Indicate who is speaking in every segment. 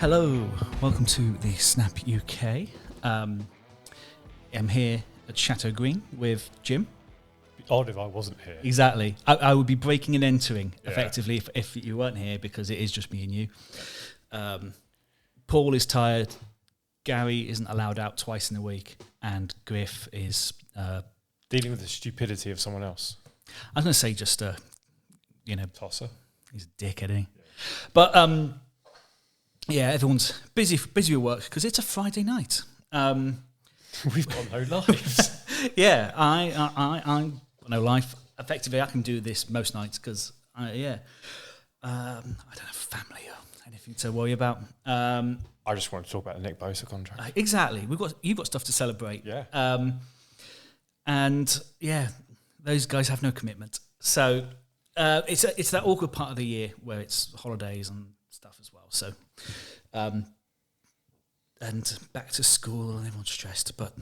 Speaker 1: Hello, welcome to the Snap UK. I'm here at Chateau Green with Jim.
Speaker 2: It'd be odd if I wasn't here.
Speaker 1: Exactly. I would be breaking and entering effectively if you weren't here because it is just me and you.
Speaker 2: Yeah.
Speaker 1: Paul is tired. Gary isn't allowed out twice in a week, and Griff is
Speaker 2: Dealing with the stupidity of someone else.
Speaker 1: I was going to say just
Speaker 2: Tosser.
Speaker 1: he's a dick, isn't he? Yeah. But yeah, everyone's busy with work because it's a Friday night.
Speaker 2: We've got no lives.
Speaker 1: Yeah, I no life. Effectively, I can do this most nights because I don't have family or anything to worry about.
Speaker 2: I just want to talk about the Nick Bosa contract.
Speaker 1: Exactly, you've got stuff to celebrate.
Speaker 2: Yeah.
Speaker 1: And yeah, those guys have no commitment. So it's that awkward part of the year where it's holidays and stuff as well. So and back to school and everyone's stressed. But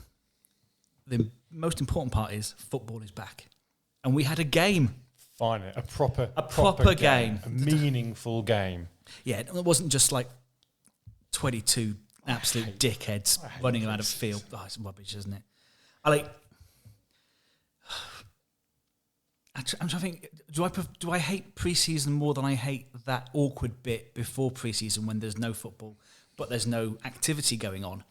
Speaker 1: the most important part is football is back, and we had a game.
Speaker 2: Finally, a proper
Speaker 1: game,
Speaker 2: a meaningful game.
Speaker 1: Yeah, it wasn't just like 22 absolute dickheads running around a field. Oh, it's rubbish, isn't it? I'm trying to think. Do I hate preseason more than I hate that awkward bit before preseason when there's no football, but there's no activity going on?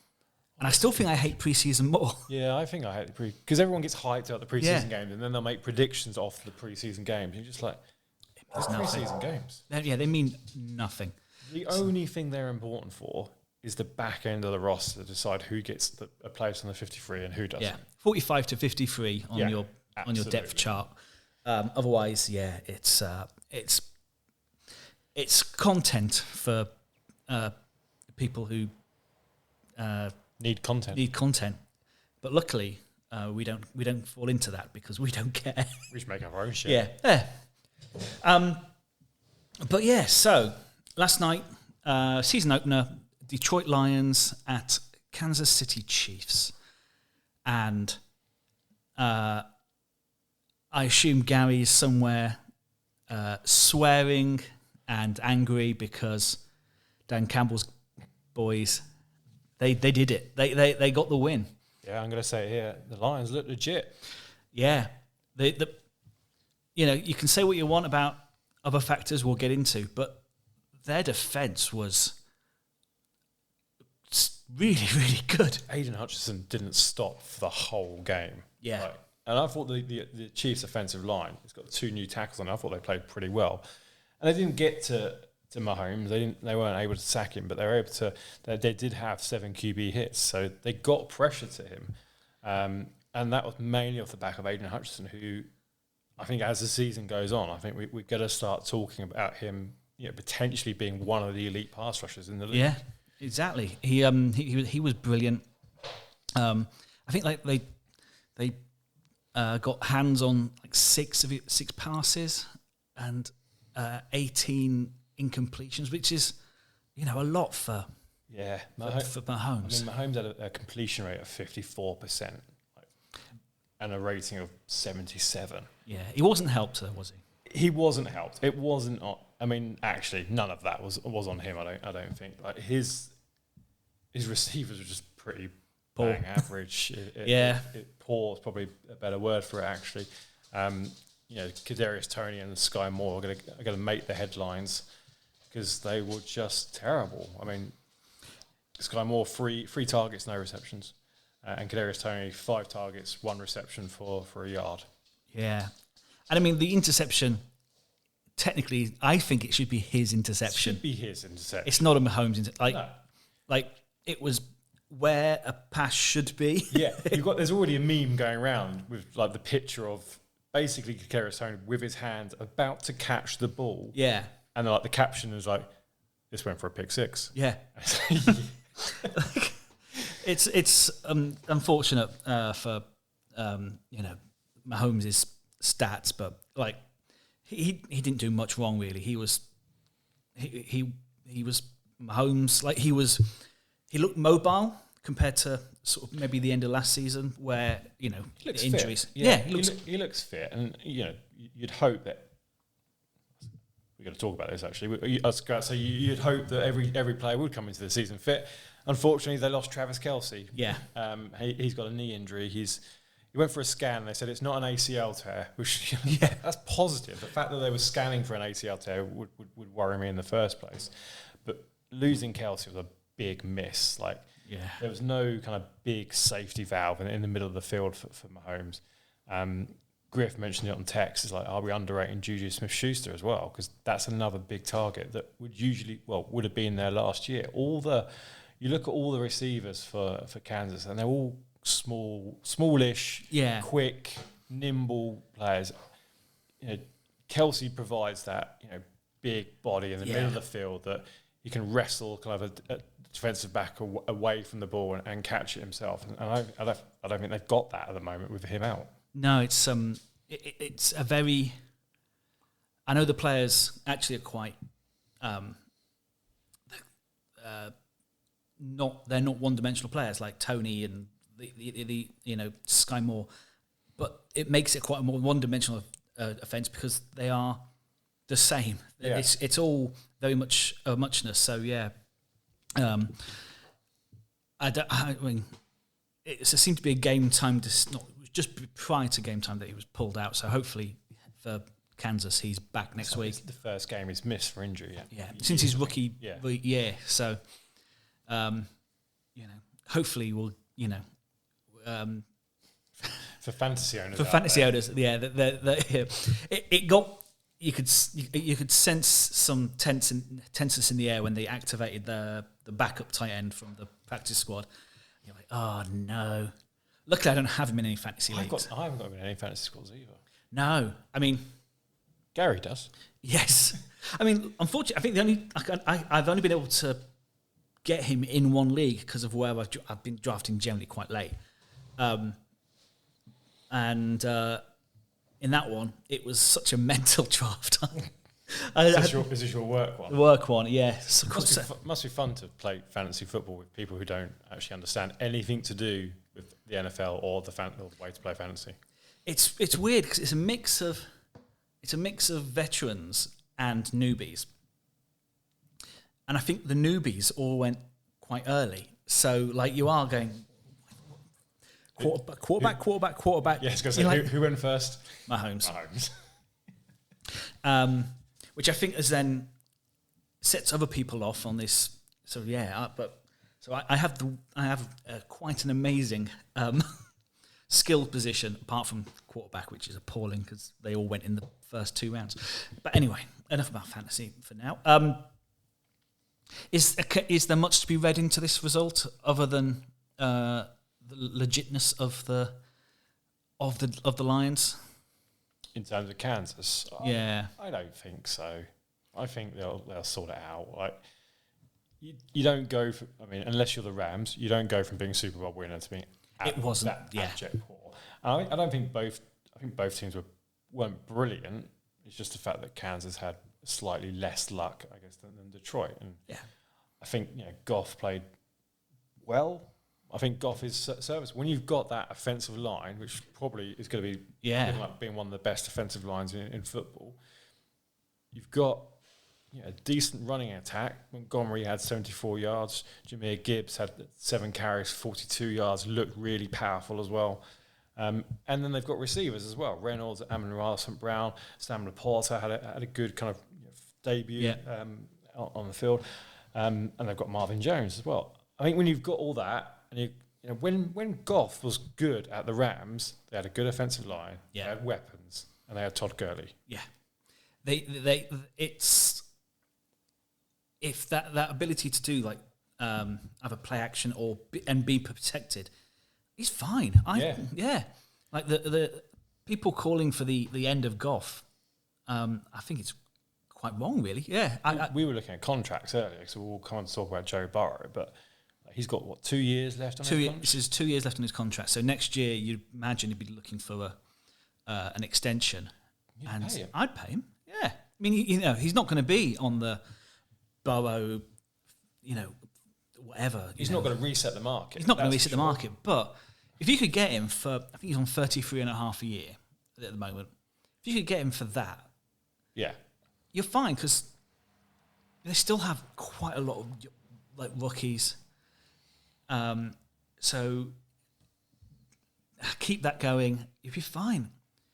Speaker 1: And I still think I hate preseason more.
Speaker 2: Yeah, I think I hate the because everyone gets hyped about the preseason games, and then they'll make predictions off the preseason games. You're just like, it's preseason games.
Speaker 1: They mean nothing.
Speaker 2: The only thing they're important for is the back end of the roster to decide who gets a place on the 53 and who doesn't.
Speaker 1: Yeah, 45 to 53 on your depth chart. Otherwise, it's content for people who
Speaker 2: need content.
Speaker 1: But luckily, we don't fall into that because we don't care.
Speaker 2: We should make our own shit.
Speaker 1: Yeah. But yeah, so last night, season opener, Detroit Lions at Kansas City Chiefs, and I assume Gary is somewhere swearing and angry because Dan Campbell's boys, they did it. They got the win.
Speaker 2: Yeah, I'm going to say it here. The Lions look legit.
Speaker 1: Yeah. You can say what you want about other factors we'll get into, but their defense was really, really good.
Speaker 2: Aiden Hutchinson didn't stop for the whole game.
Speaker 1: Yeah.
Speaker 2: And I thought the Chiefs' offensive line, it's got 2 new tackles on it. I thought they played pretty well. And they didn't get to Mahomes. They weren't able to sack him, but they were able to. They did have 7 QB hits, so they got pressure to him. And that was mainly off the back of Aiden Hutchinson, who I think as the season goes on, I think we've got to start talking about him, potentially being one of the elite pass rushers in the league. Yeah,
Speaker 1: exactly. He was brilliant. I think they got hands on like 6 passes and 18 incompletions, which is a lot for Mahomes.
Speaker 2: I mean, Mahomes had a completion rate of 54%, and a rating of 77.
Speaker 1: Yeah, he wasn't helped though, was he?
Speaker 2: He wasn't helped. It wasn't. I mean, actually, none of that was on him. I don't think. Like his receivers were just pretty bang average. Poor is probably a better word for it. Actually, Kadarious Toney and Sky Moore are going to make the headlines because they were just terrible. I mean, Sky Moore 3 targets, no receptions. And Kadarious Toney 5 targets, 1 reception for a yard.
Speaker 1: Yeah. And I mean, the interception, technically, I think it should be his interception.
Speaker 2: It should be his interception.
Speaker 1: It's not a Mahomes interception.
Speaker 2: No.
Speaker 1: Like, it was where a pass should be.
Speaker 2: Yeah. There's already a meme going around with like the picture of basically Kadarious Toney with his hand about to catch the ball.
Speaker 1: Yeah.
Speaker 2: And the caption is like, this went for a pick 6.
Speaker 1: Yeah. It's unfortunate for Mahomes' stats, but like he didn't do much wrong really. He was Mahomes, like he looked mobile compared to sort of maybe the end of last season where he looks injuries.
Speaker 2: Fit. Yeah, he looks fit, and you'd hope that got to talk about this actually. I was going to say you'd hope that every player would come into the season fit. Unfortunately, they lost Travis Kelce.
Speaker 1: Yeah.
Speaker 2: He's got a knee injury. He went for a scan. And they said it's not an ACL tear, which that's positive. The fact that they were scanning for an ACL tear would worry me in the first place. But losing Kelce was a big miss. There was no kind of big safety valve in the middle of the field for Mahomes. Griff mentioned it on text. It's like, are we underrating Juju Smith-Schuster as well? Because that's another big target that would have been there last year. You look at all the receivers for Kansas, and they're all smallish, quick, nimble players. Kelce provides that big body in the middle of the field that he can wrestle kind of a defensive back away from the ball and catch it himself. And I don't think they've got that at the moment with him out.
Speaker 1: No, it's a very. I know the players actually are quite. They're not one-dimensional players like Toney and the Sky Moore, but it makes it quite a more one-dimensional offense because they are the same. Yeah. It's all very much a muchness. So yeah, I mean, it seemed to be a game time. Just prior to game time that he was pulled out. So hopefully for Kansas, he's back next week.
Speaker 2: The first game he's missed for injury.
Speaker 1: Yeah, since his rookie year. So. Hopefully we'll,
Speaker 2: for fantasy owners.
Speaker 1: It got you could sense some tenseness in the air when they activated the backup tight end from the practice squad. You're like, oh no! Luckily, I don't have him in any fantasy leagues.
Speaker 2: I haven't got him in any fantasy squads either.
Speaker 1: No, I mean,
Speaker 2: Gary does.
Speaker 1: Yes, I mean, unfortunately, I think I've only been able to get him in one league because of where I've been drafting generally quite late. And in that one, it was such a mental draft.
Speaker 2: Is this your work one?
Speaker 1: Work one, yeah.
Speaker 2: Must be fun to play fantasy football with people who don't actually understand anything to do with the NFL or the way to play fantasy.
Speaker 1: It's weird because it's a mix of veterans and newbies. And I think the newbies all went quite early. So, you are going quarterback.
Speaker 2: Yes, because who went first?
Speaker 1: Mahomes. Which I think has then sets other people off on this. So, I have quite an amazing skill position, apart from quarterback, which is appalling because they all went in the first 2 rounds. But anyway, enough about fantasy for now. Is there much to be read into this result other than the legitness of the Lions?
Speaker 2: In terms of Kansas,
Speaker 1: I
Speaker 2: don't think so. I think they'll sort it out. You don't go for, unless you're the Rams, you don't go from being Super Bowl winner to being abject poor. I don't think both teams weren't brilliant. It's just the fact that Kansas had slightly less luck, I guess, than Detroit. And I think Goff played well. I think Goff is service. When you've got that offensive line, which probably is going to be being one of the best offensive lines in football, you've got a decent running attack. Montgomery had 74 yards. Jahmyr Gibbs had 7 carries, 42 yards, looked really powerful as well. And then they've got receivers as well. Reynolds, Amon-Ra, St. Brown, Sam Laporta had a good kind of debut on the field. And they've got Marvin Jones as well. I think when you've got all that, and when Goff was good at the Rams, they had a good offensive line, they had weapons, and they had Todd Gurley.
Speaker 1: Yeah, it's if that ability to do either play action and be protected, he's fine. Like the people calling for the end of Goff, I think it's quite wrong, really. Yeah,
Speaker 2: we were looking at contracts earlier, so we'll come on to talk about Joe Burrow, but he's got 2 years left on his contract?
Speaker 1: This is 2 years left on his contract. So next year, you'd imagine he'd be looking for an extension, and I'd pay him. Yeah, I mean, he's not going to be on the Burrow, whatever.
Speaker 2: He's not going to reset the market.
Speaker 1: He's not going to reset the market, but if you could get him for, I think he's on 33.5 a year at the moment. If you could get him for that, you're fine because they still have quite a lot of like rookies. So keep that going. You'll be fine.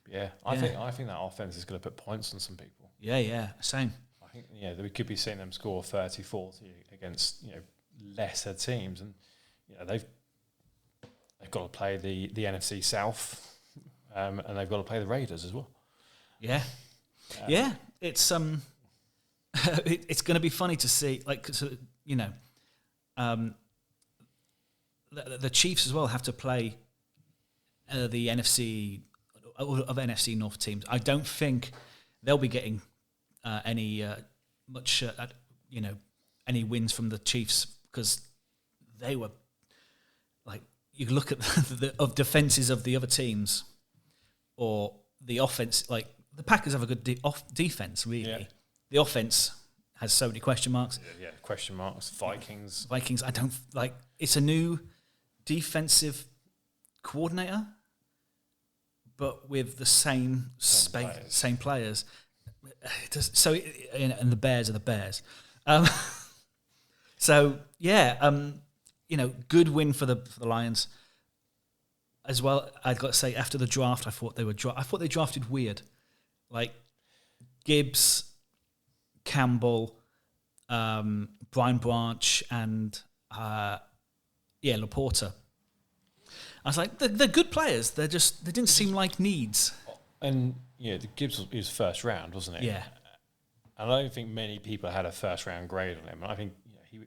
Speaker 2: Yeah, I think that offense is going to put points on some people.
Speaker 1: Yeah, same.
Speaker 2: I think we could be seeing them score 30, 40 against lesser teams, and they've got to play the NFC South, and they've got to play the Raiders as well. Yeah,
Speaker 1: it's it's going to be funny to see, like, the Chiefs as well have to play the NFC North teams. I don't think they'll be getting any wins from the Chiefs because they were like, you look at the defenses of the other teams or the offense. Like the Packers have a good defense, really. Yeah. The offense has so many question marks.
Speaker 2: Yeah, question marks. Vikings.
Speaker 1: I don't like. It's a new defensive coordinator, but with the same players. And the Bears are the Bears. Good win for the Lions as well. I've got to say, after the draft, I thought they drafted weird, like Gibbs, Campbell, Brian Branch, and Laporta. I was like, they're good players. They didn't seem like needs.
Speaker 2: And the Gibbs was first round, wasn't it?
Speaker 1: Yeah.
Speaker 2: And I don't think many people had a first round grade on him. And I think he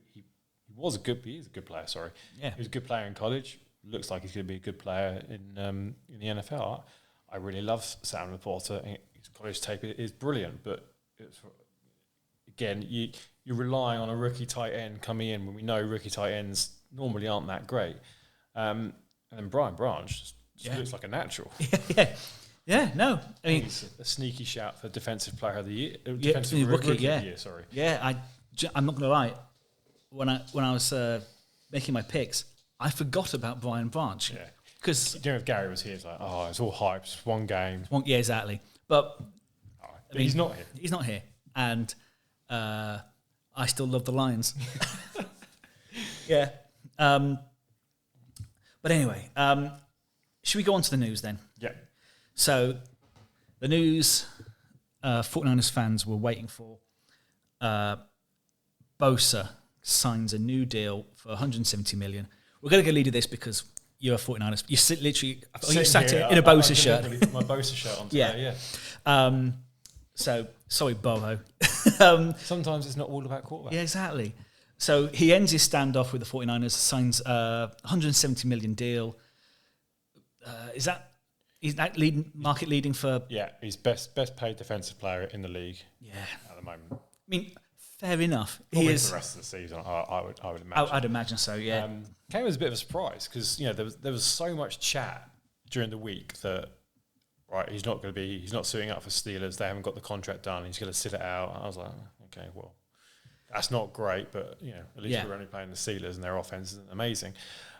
Speaker 2: is a good player. Sorry.
Speaker 1: Yeah.
Speaker 2: He was a good player in college. Looks like he's going to be a good player in the NFL. I really love Sam Laporta. His college tape is brilliant, but again, you're relying on a rookie tight end coming in when we know rookie tight ends normally aren't that great. And then Brian Branch just looks like a natural.
Speaker 1: Yeah, no. I mean,
Speaker 2: he's a sneaky shout for Defensive Player of the Year.
Speaker 1: Defensive Rookie of the
Speaker 2: Year, sorry.
Speaker 1: Yeah, I'm not going to lie. When I was making my picks, I forgot about Brian Branch.
Speaker 2: Yeah.
Speaker 1: Because
Speaker 2: if Gary was here, it's like, it's all hype. It's one game.
Speaker 1: Yeah, exactly. But
Speaker 2: he's not here.
Speaker 1: He's not here. And I still love the Lions. Yeah. But anyway, should we go on to the news then?
Speaker 2: Yeah.
Speaker 1: So, the news 49ers fans were waiting for. Bosa signs a new deal for $170 million. We're going to get lead of this because you're a 49ers. You sit literally. You sat here in a Bosa shirt.
Speaker 2: Really put my Bosa shirt on today. Yeah.
Speaker 1: So sorry, Burrow.
Speaker 2: Sometimes it's not all about quarterback.
Speaker 1: Yeah, exactly. So he ends his standoff with the 49ers, signs a $170 million deal. Is that market leading for?
Speaker 2: Yeah, he's best paid defensive player in the league.
Speaker 1: Yeah,
Speaker 2: at the moment.
Speaker 1: I mean, fair enough.
Speaker 2: Probably he is for the rest of the season. I would imagine.
Speaker 1: I'd imagine so. Yeah.
Speaker 2: Came as a bit of a surprise because there was so much chat during the week that he's not suiting up for Steelers. They haven't got the contract done. He's going to sit it out. I was like, okay, well, that's not great, but at least we're only playing the Steelers and their offense isn't amazing.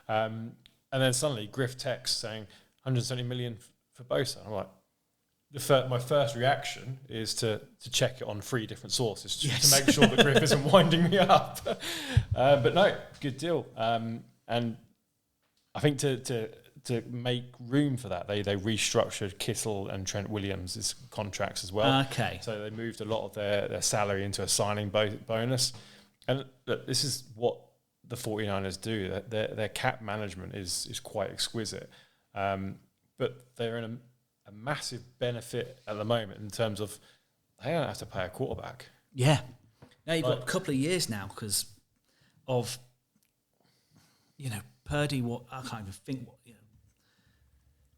Speaker 2: And then suddenly Griff texts saying $170 million for Bosa. I'm like, my first reaction is to check it on 3 different sources to make sure that Griff isn't winding me up. But no, good deal. And I think to make room for that, they restructured Kittle and Trent Williams' contracts as well.
Speaker 1: Okay.
Speaker 2: So they moved a lot of their salary into a signing bonus. And look, this is what the 49ers do. Their cap management is quite exquisite. But they're in a massive benefit at the moment in terms of they don't have to pay a quarterback.
Speaker 1: Yeah. Now you've got a couple of years now because of, Purdy. I can't even think what,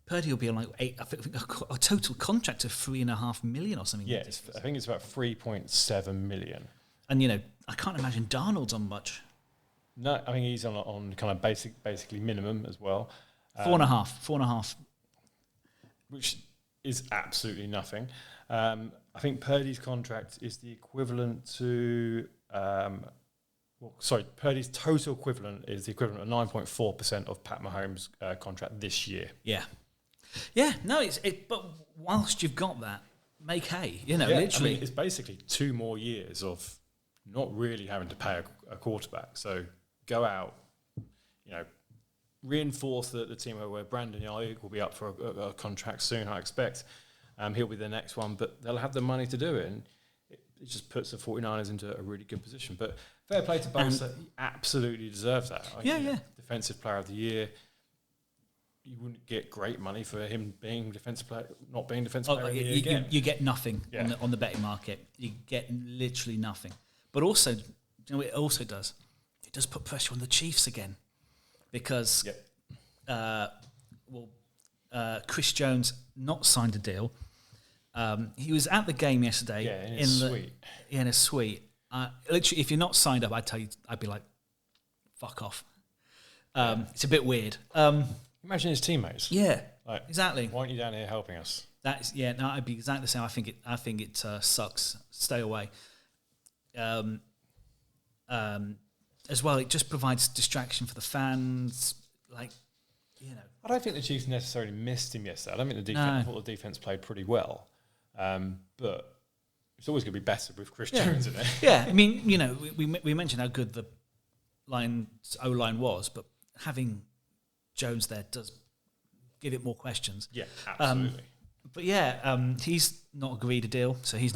Speaker 1: Purdy will be on like I think a total contract of $3.5 million or something.
Speaker 2: Yeah, I think it's about 3.7 million.
Speaker 1: And I can't imagine Darnold's on much.
Speaker 2: No, I think he's on kind of basically minimum as well.
Speaker 1: 4.5.
Speaker 2: Which is absolutely nothing. I think Purdy's contract is the equivalent to... Purdy's total equivalent is the equivalent of 9.4% of Pat Mahomes' contract this year.
Speaker 1: Yeah. Yeah, no, but whilst you've got that, make hay. Literally.
Speaker 2: I mean, it's basically 2 more years of not really having to pay a quarterback. So go out, reinforce the team where Brandon Ayuk will be up for a contract soon, I expect. He'll be the next one, but they'll have the money to do it. And it just puts the 49ers into a really good position. But fair play to Bosa. He absolutely deserves that. Defensive player of the year. You wouldn't get great money for him being defensive player, not being defensive player of the year again.
Speaker 1: You get nothing on the betting market. You get literally nothing. But also, it also does? It does put pressure on the Chiefs again. Because, Chris Jones not signed a deal. He was at the game yesterday.
Speaker 2: Yeah, in his suite.
Speaker 1: In a suite. Literally, if you're not signed up, I'd be like, fuck off. It's a bit weird.
Speaker 2: Imagine his teammates.
Speaker 1: Yeah, exactly.
Speaker 2: Why aren't you down here helping us?
Speaker 1: I'd be exactly the same. I think it sucks. Stay away. As well, it just provides distraction for the fans.
Speaker 2: I don't think the Chiefs necessarily missed him yesterday. I don't think the defense. I thought the defense played pretty well, but it's always going to be better with Chris Jones in it.
Speaker 1: Yeah, I mean, we mentioned how good the O-line was, but having Jones there does give it more questions.
Speaker 2: Yeah, absolutely.
Speaker 1: He's not agreed a deal, so he's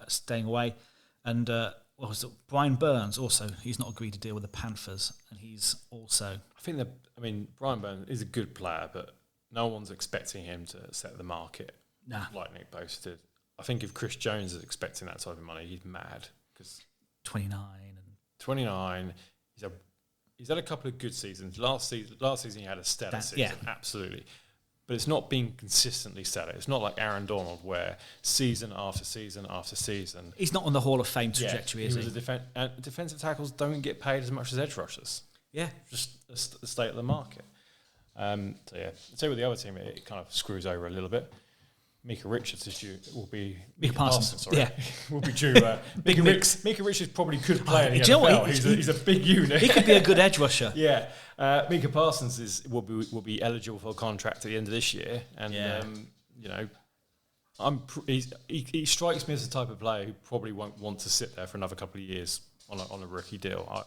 Speaker 1: staying away. And Brian Burns also, he's not agreed a deal with the Panthers, and he's also.
Speaker 2: Brian Burns is a good player, but no one's expecting him to set the market like Nick Bosa did. I think if Chris Jones is expecting that type of money, he's mad because
Speaker 1: 29.
Speaker 2: He's had a couple of good seasons. Last season he had a stellar season, absolutely. But it's not been consistently stellar. It's not like Aaron Donald, where season after season after season.
Speaker 1: He's not on the Hall of Fame trajectory, is he?
Speaker 2: Defensive tackles don't get paid as much as edge rushers.
Speaker 1: Yeah.
Speaker 2: Just the state of the market. I'd say with the other team, it kind of screws over a little bit. Mika Richards will be
Speaker 1: Parsons.
Speaker 2: will be due. Mika Richards probably could play in the NFL. He's a big unit.
Speaker 1: He could be a good edge rusher.
Speaker 2: Yeah, Mika Parsons will be eligible for a contract at the end of this year, and he strikes me as the type of player who probably won't want to sit there for another couple of years on a rookie deal. I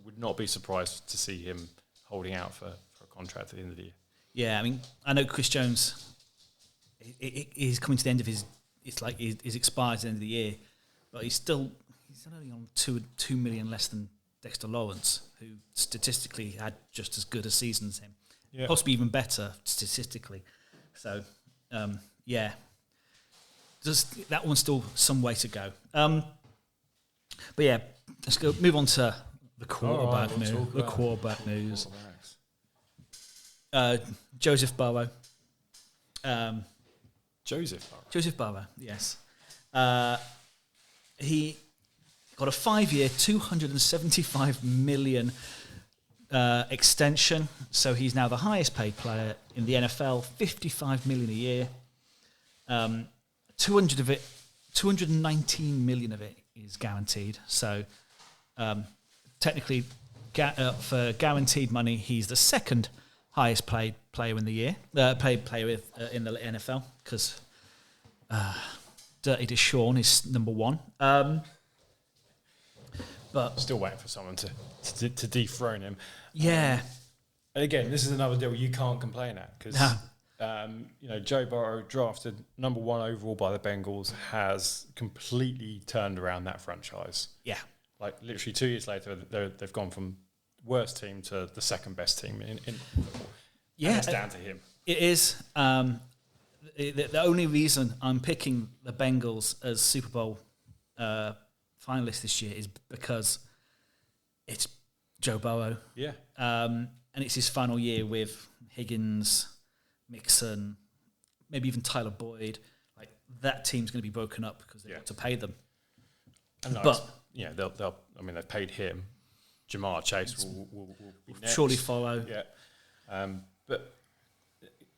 Speaker 2: would not be surprised to see him holding out for a contract at the end of the year.
Speaker 1: Yeah, I mean, I know Chris Jones. He's coming to the end of his. It's like his expires at the end of the year, but he's only on $2 million less than Dexter Lawrence, who statistically had just as good a season as him, possibly even better statistically. So, just that one's still some way to go. But yeah, let's move on to the quarterback news. The quarterback news. Joseph Burrow. Joseph Burrow, yes. He got a 5-year, $275 million extension, so he's now the highest paid player in the NFL, $55 million a year. 219 million of it is guaranteed. So technically, for guaranteed money, he's the second highest paid player in the year, paid player in the NFL, because Dirty Deshaun is number one. But
Speaker 2: still waiting for someone to dethrone him.
Speaker 1: Yeah.
Speaker 2: And again, this is another deal you can't complain at, because Joe Burrow, drafted number 1 overall by the Bengals, has completely turned around that franchise.
Speaker 1: Yeah.
Speaker 2: Like literally 2 years later, they've gone from worst team to the second best team in football. Yeah, and it's down to him.
Speaker 1: It is. The only reason I'm picking the Bengals as Super Bowl finalists this year is because it's Joe Burrow.
Speaker 2: Yeah.
Speaker 1: And it's his final year with Higgins, Mixon, maybe even Tyler Boyd. Like, that team's going to be broken up because they want to pay them.
Speaker 2: But they've paid him. Jamar Chase will be next.
Speaker 1: Surely follow.
Speaker 2: Yeah. But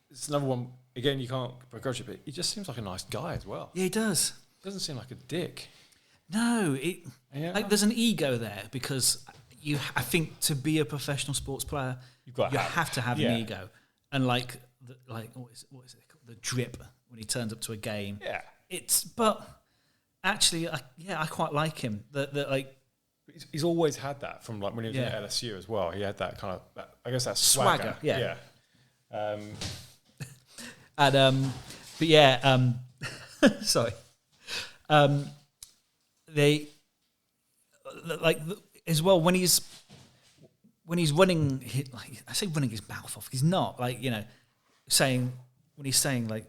Speaker 2: it's another one. Again, you can't begrudge it, but he just seems like a nice guy as well.
Speaker 1: Yeah, he does.
Speaker 2: Doesn't seem like a dick.
Speaker 1: No, there's an ego there, because I think to be a professional sports player, you have to have an ego. And like what is it called? The drip when he turns up to a game.
Speaker 2: Yeah.
Speaker 1: But actually, I quite like him.
Speaker 2: He's always had that from like when he was at LSU as well. He had that kind of, I guess that swagger.
Speaker 1: Yeah. Sorry. They as well when he's running. I say running his mouth off. He's not saying when he's saying like,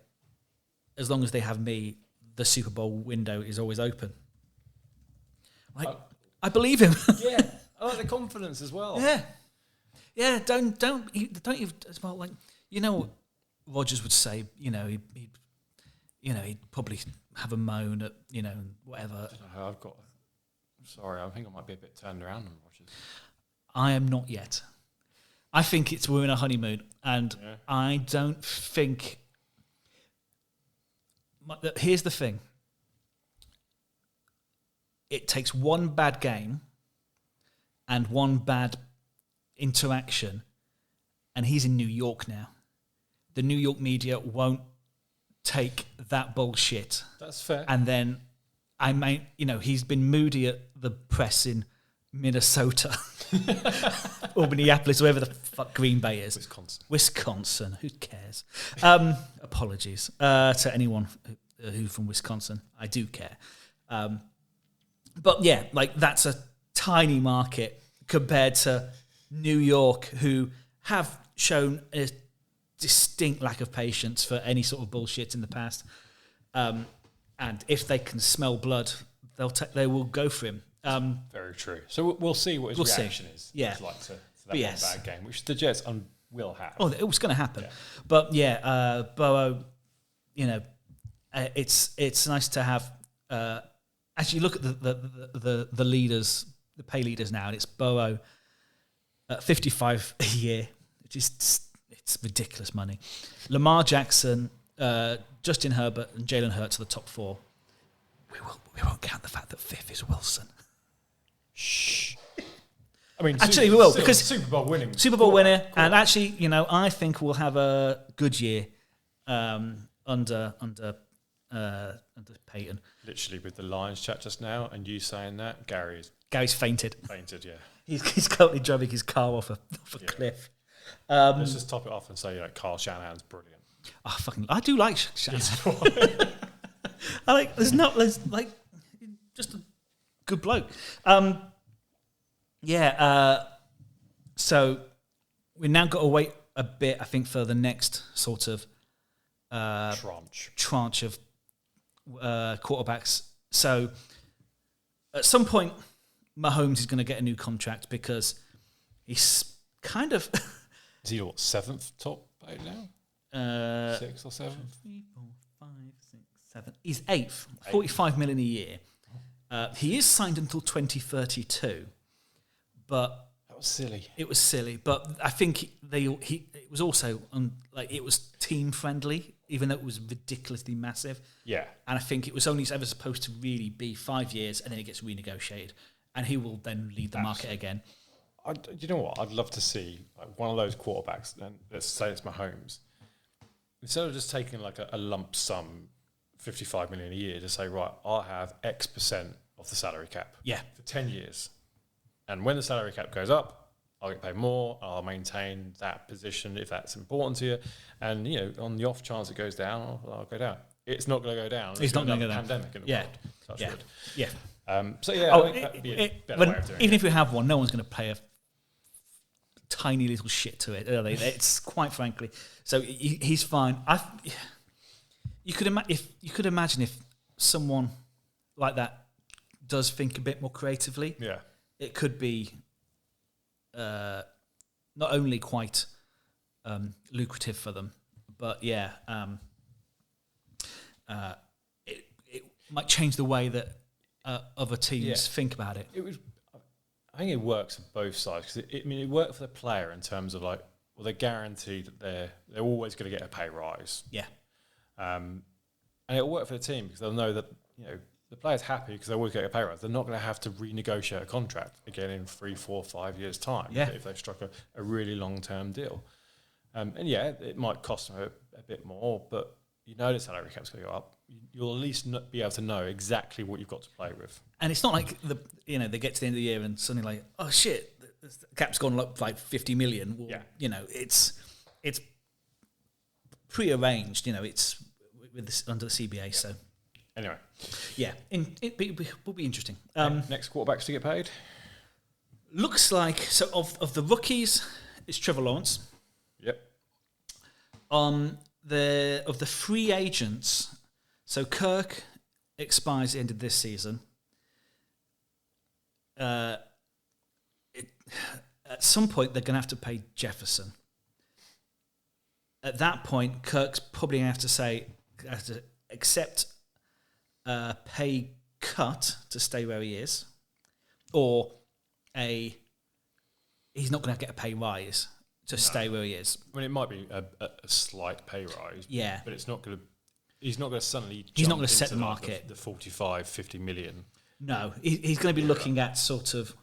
Speaker 1: as long as they have me, the Super Bowl window is always open. I believe him.
Speaker 2: Yeah, I like the confidence as well.
Speaker 1: Yeah. Don't even as well. Like what Rodgers would say. He'd probably have a moan at whatever.
Speaker 2: I think I might be a bit turned around on Rodgers.
Speaker 1: I am not yet. I think we're in a honeymoon, and I don't think. Here's the thing. It takes one bad game and one bad interaction, and he's in New York now. The New York media won't take that bullshit.
Speaker 2: That's fair.
Speaker 1: And then he's been moody at the press in Minnesota or Minneapolis, wherever the fuck Green Bay is. Wisconsin. Who cares? Apologies to anyone who's from Wisconsin. I do care. But yeah, that's a tiny market compared to New York, who have shown a distinct lack of patience for any sort of bullshit in the past. And if they can smell blood, they will go for him.
Speaker 2: Very true. So we'll see what his reaction is.
Speaker 1: Yeah.
Speaker 2: To that one bad game, which the Jets will have.
Speaker 1: Oh, it was going to happen. Yeah. But yeah, Burrow, it's nice to have. Actually, look at the leaders, the pay leaders now, and it's Burrow at $55 a year, which is it's ridiculous money. Lamar Jackson, Justin Herbert, and Jalen Hurts are the top four. We won't count the fact that fifth is Wilson.
Speaker 2: Shh. I mean,
Speaker 1: actually, we will, because
Speaker 2: Super Bowl
Speaker 1: winner, and actually, I think we'll have a good year under Peyton.
Speaker 2: Literally, with the Lions chat just now, and you saying that, Gary's
Speaker 1: fainted.
Speaker 2: Fainted, yeah.
Speaker 1: He's currently driving his car off a cliff.
Speaker 2: Let's just top it off and say, Kyle Shanahan's brilliant.
Speaker 1: I do like Shanahan. There's just a good bloke. So we now got to wait a bit, I think, for the next sort of tranche of quarterbacks. So at some point, Mahomes is going to get a new contract because he's kind of...
Speaker 2: Is he what, seventh top paid now? Sixth or seventh?
Speaker 1: 3, 4, 5, 6, 7. He's eighth. $45 million a year. He is signed until 2032, but
Speaker 2: that was silly.
Speaker 1: It was silly, but I think it was also it was team friendly, even though it was ridiculously massive.
Speaker 2: Yeah, and
Speaker 1: I think it was only ever supposed to really be 5 years, and then it gets renegotiated, and he will then lead the market again.
Speaker 2: You know what? I'd love to see one of those quarterbacks, and let's say it's Mahomes, instead of just taking a lump sum, $55 million a year, to say, right, I'll have X% of the salary cap.
Speaker 1: Yeah.
Speaker 2: For 10 years. And when the salary cap goes up, I'll get paid more, I'll maintain that position if that's important to you. And, on the off chance it goes down, I'll go down. It's not going to go down.
Speaker 1: It's not going to go down.
Speaker 2: Pandemic in the world. Touch wood.
Speaker 1: Yeah.
Speaker 2: I think that'd be a better way of doing it.
Speaker 1: Even if we have one, no one's going to pay a tiny little shit to it, are they? It's quite frankly. So he's fine. You could imagine if someone like that does think a bit more creatively.
Speaker 2: Yeah,
Speaker 1: it could be not only quite lucrative for them, but it might change the way that other teams think about it.
Speaker 2: I think it works for both sides because it worked for the player in terms of they're guaranteed that they're always going to get a pay rise.
Speaker 1: Yeah.
Speaker 2: And it'll work for the team because they'll know that the player's happy because they always get a pay rise. They're not going to have to renegotiate a contract again in 3, 4, 5 years' time if they've struck a really long-term deal. And yeah, it might cost him a bit more, but you know the salary cap's going to go up. You'll at least be able to know exactly what you've got to play with.
Speaker 1: And it's not like they get to the end of the year and suddenly like, oh shit, the cap's gone up like 50 million. Well, it's pre-arranged. It's with this under the CBA. So
Speaker 2: anyway,
Speaker 1: yeah, it will be interesting.
Speaker 2: Next quarterbacks to get paid.
Speaker 1: Looks like of the rookies, it's Trevor Lawrence.
Speaker 2: Yep.
Speaker 1: Of the free agents, so Kirk expires at the end of this season. At some point, they're going to have to pay Jefferson. At that point, Kirk's probably going to have to accept a pay cut to stay where he is, or he's not going to get a pay rise to stay where he is.
Speaker 2: I mean, it might be a slight pay rise.
Speaker 1: Yeah,
Speaker 2: but it's not going to. He's not going to suddenly.
Speaker 1: He's not going to set the market.
Speaker 2: The 45, 50 million.
Speaker 1: No, he's going to be looking at sort of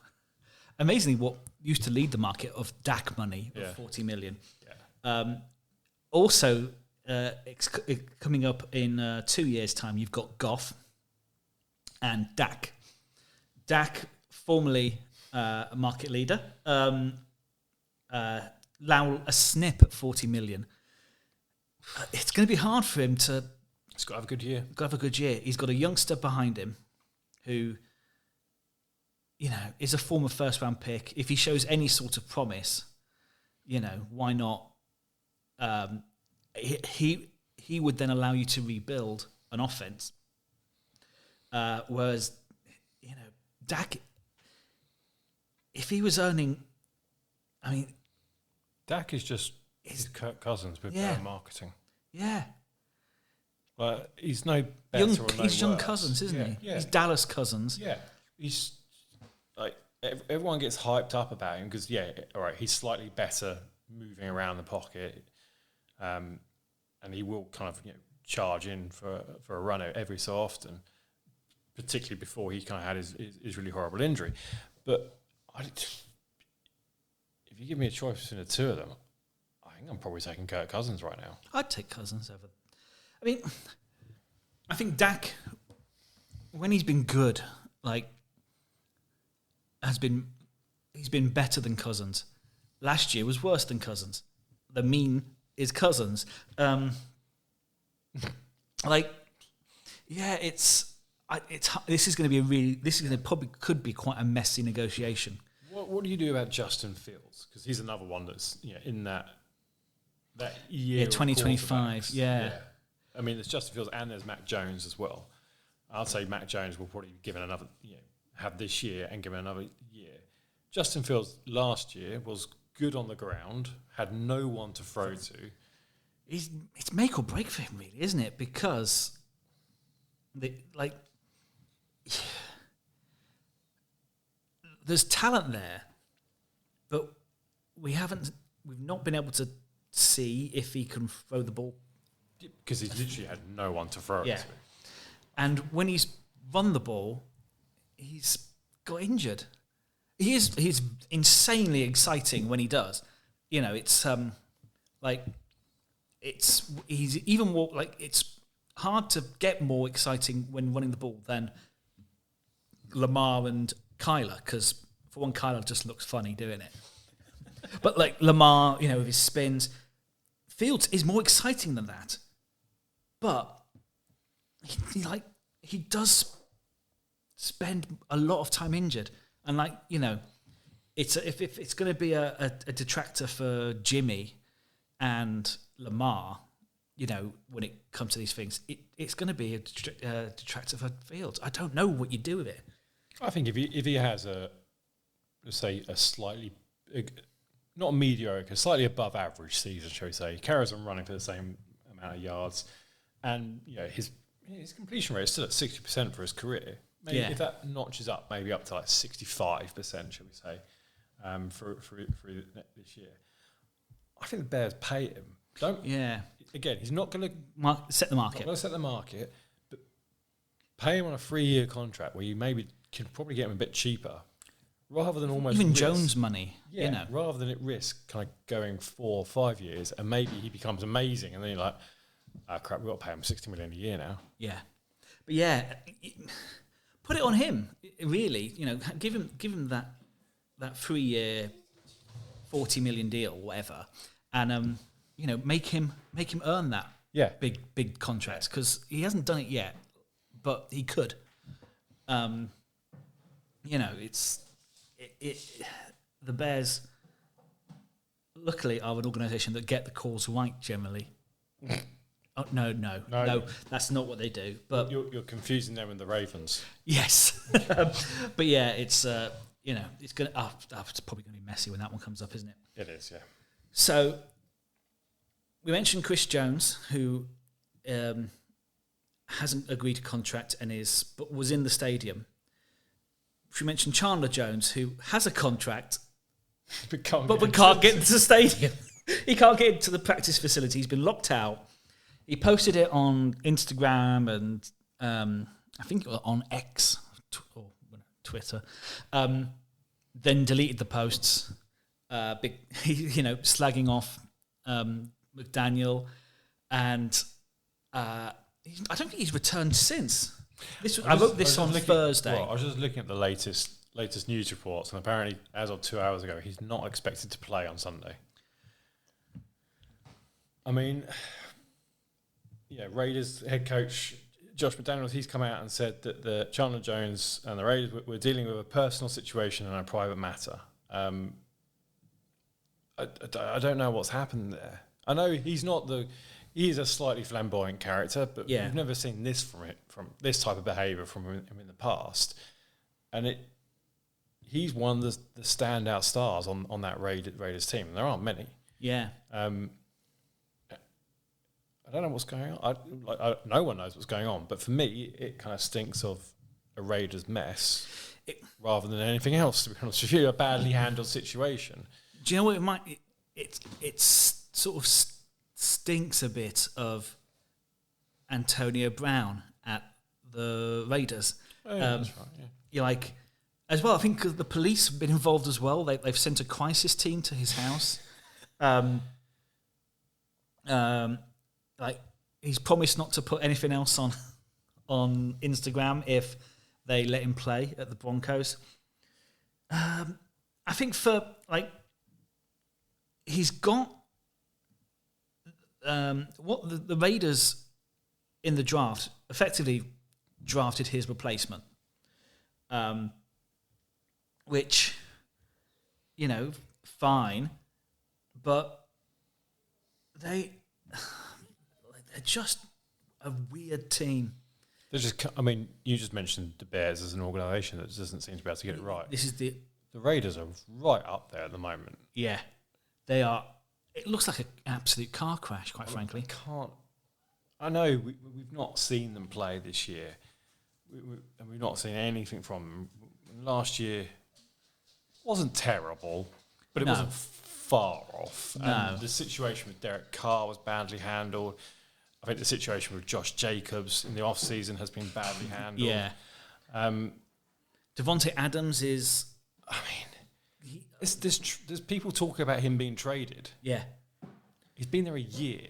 Speaker 1: amazingly what used to lead the market of Dak money of 40 million. Yeah. Also, coming up in 2 years' time, you've got Goff and Dak. Dak, formerly a market leader, a snip at 40 million. It's going to be hard for him to.
Speaker 2: He's got to have a good year.
Speaker 1: He's got a youngster behind him who, is a former first-round pick. If he shows any sort of promise, why not? He would then allow you to rebuild an offense. Whereas, Dak, if he was earning,
Speaker 2: Dak is just Kirk Cousins with better marketing.
Speaker 1: Yeah.
Speaker 2: But he's no better or no
Speaker 1: He's young
Speaker 2: worse.
Speaker 1: Cousins, isn't he?
Speaker 2: Yeah.
Speaker 1: He's Dallas Cousins.
Speaker 2: Yeah. He's like everyone gets hyped up about him because all right, he's slightly better moving around the pocket, and he will kind of charge in for a run every so often, particularly before he kind of had his really horrible injury. But if you give me a choice between the two of them, I think I'm probably taking Kirk Cousins right now.
Speaker 1: I'd take Cousins over. I think Dak, when he's been good, he's been better than Cousins. Last year was worse than Cousins. The mean is Cousins. This is going to probably could be quite a messy negotiation.
Speaker 2: What do you do about Justin Fields? Because he's another one that's in that year.
Speaker 1: 2025. Yeah.
Speaker 2: I mean, there's Justin Fields and there's Mac Jones as well. I'd say Mac Jones will probably be given another, have this year and given another year. Justin Fields last year was good on the ground, had no one to throw to.
Speaker 1: It's make or break for him, really, isn't it? Because there's talent there, but we've not been able to see if he can throw the ball.
Speaker 2: Because he's literally had no one to throw it to.
Speaker 1: And when he's run the ball, he's got injured. He's insanely exciting when he does. It's even more it's hard to get more exciting when running the ball than Lamar and Kyler, because for one, Kyler just looks funny doing it. But Lamar, with his spins, Fields is more exciting than that. But he does spend a lot of time injured, and if it's going to be a detractor for Jimmy and Lamar, when it comes to these things, it's going to be a detractor for Fields. I don't know what you do with it.
Speaker 2: I think if he has let's say a slightly not mediocre, slightly above average season, shall we say, he carries on running for the same amount of yards. And his completion rate is still at 60% for his career. Maybe if that notches up, maybe up to 65%, shall we say, for this year. I think the Bears pay him. Again, he's not going to
Speaker 1: set the market.
Speaker 2: Not going to set the market, but pay him on a 3-year contract where you maybe can probably get him a bit cheaper. rather than almost
Speaker 1: even
Speaker 2: risk,
Speaker 1: Jones money,
Speaker 2: rather than it risk kind of going 4 or 5 years and maybe he becomes amazing, and then you're like, oh crap, we've got to pay him $60 million a year now.
Speaker 1: Yeah, but put it on him. Really, give him that 3-year, $40 million deal, whatever, and make him earn that big contract, because he hasn't done it yet, but he could. The Bears, luckily, are an organisation that get the calls right generally. Oh, no, that's not what they do. But
Speaker 2: you're confusing them with the Ravens.
Speaker 1: Yes, but yeah, it's it's gonna. It's probably gonna be messy when that one comes up, isn't it?
Speaker 2: It is, yeah.
Speaker 1: So we mentioned Chris Jones, who hasn't agreed to contract and but was in the stadium. We mentioned Chandler Jones, who has a contract, but can't get into the stadium. He can't get into the practice facility. He's been locked out. He posted it on Instagram and I think on X or Twitter. Then deleted the posts. Slagging off McDaniel, and I don't think he's returned since. I wrote this on Thursday.
Speaker 2: I was just looking at the latest news reports, and apparently, as of 2 hours ago, he's not expected to play on Sunday. I mean, Raiders head coach Josh McDaniels, he's come out and said that the Chandler Jones and the Raiders were dealing with a personal situation and a private matter. I don't know what's happened there. I know he's a slightly flamboyant character, but we've never seen this from this type of behaviour from him in the past. And he's one of the standout stars on that Raiders team. And there aren't many.
Speaker 1: Yeah.
Speaker 2: I don't know what's going on. No one knows what's going on. But for me, it kind of stinks of a Raiders mess rather than anything else, to be honest with you, a badly handled situation.
Speaker 1: Do you know what it sort of stinks a bit of Antonio Brown at the Raiders.
Speaker 2: Oh, yeah, that's right, yeah.
Speaker 1: You're like, as well, I think the police have been involved as well. They've sent a crisis team to his house. Like, he's promised not to put anything else on Instagram if they let him play at the Broncos. I think he's got what the Raiders in the draft effectively drafted his replacement, which, fine, but they're just a weird team.
Speaker 2: They're just, you just mentioned the Bears as an organisation that doesn't seem to be able to get it right.
Speaker 1: The
Speaker 2: Raiders are right up there at the moment.
Speaker 1: Yeah, they are. It looks like an absolute car crash, quite frankly.
Speaker 2: I know we've not seen them play this year. We've not seen anything from them. Last year wasn't terrible, but it wasn't far off.
Speaker 1: No.
Speaker 2: And the situation with Derek Carr was badly handled. I think the situation with Josh Jacobs in the off-season has been badly handled.
Speaker 1: Yeah. Devontae Adams is...
Speaker 2: there's people talking about him being traded.
Speaker 1: Yeah.
Speaker 2: He's been there a year.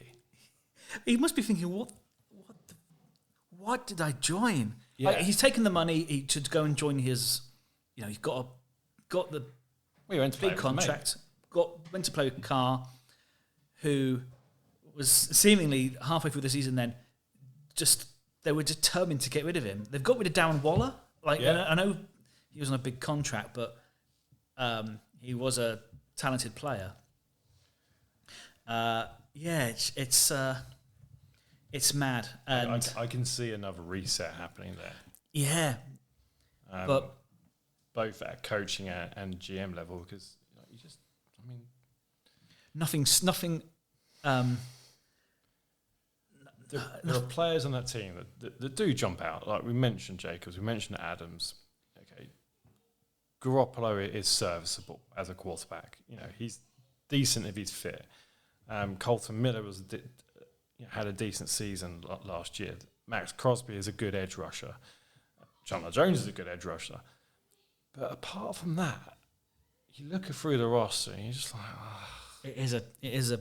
Speaker 1: He must be thinking, what did I join?
Speaker 2: Yeah.
Speaker 1: Like, he's taken the money to go and join his... he's got the big contract. Went to play with Carr, who was seemingly halfway through the season then they were determined to get rid of him. They've got rid of Darren Waller. I know he was on a big contract, but he was a talented player. It's mad. And
Speaker 2: I can see another reset happening there.
Speaker 1: Yeah. But
Speaker 2: both at coaching and GM level, because
Speaker 1: nothing.
Speaker 2: There are players on that team that do jump out. Like we mentioned Jacobs, we mentioned Adams. Okay, Garoppolo is serviceable as a quarterback. He's decent if he's fit. Colton Miller had a decent season last year. Max Crosby is a good edge rusher. Chandler Jones is a good edge rusher. But apart from that, you look through the roster and you're just like, oh.
Speaker 1: It is a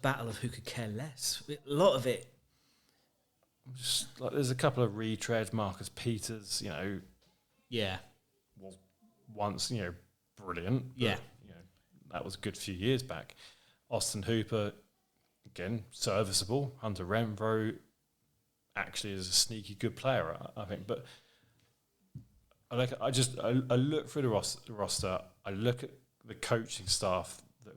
Speaker 1: battle of who could care less. A lot of it.
Speaker 2: Just like there's a couple of retreads. Marcus Peters,
Speaker 1: Yeah.
Speaker 2: was once, brilliant. But,
Speaker 1: Yeah.
Speaker 2: That was a good few years back. Austin Hooper, again, serviceable. Hunter Renfrow actually is a sneaky good player, I think. But I look through the roster. I look at the coaching staff that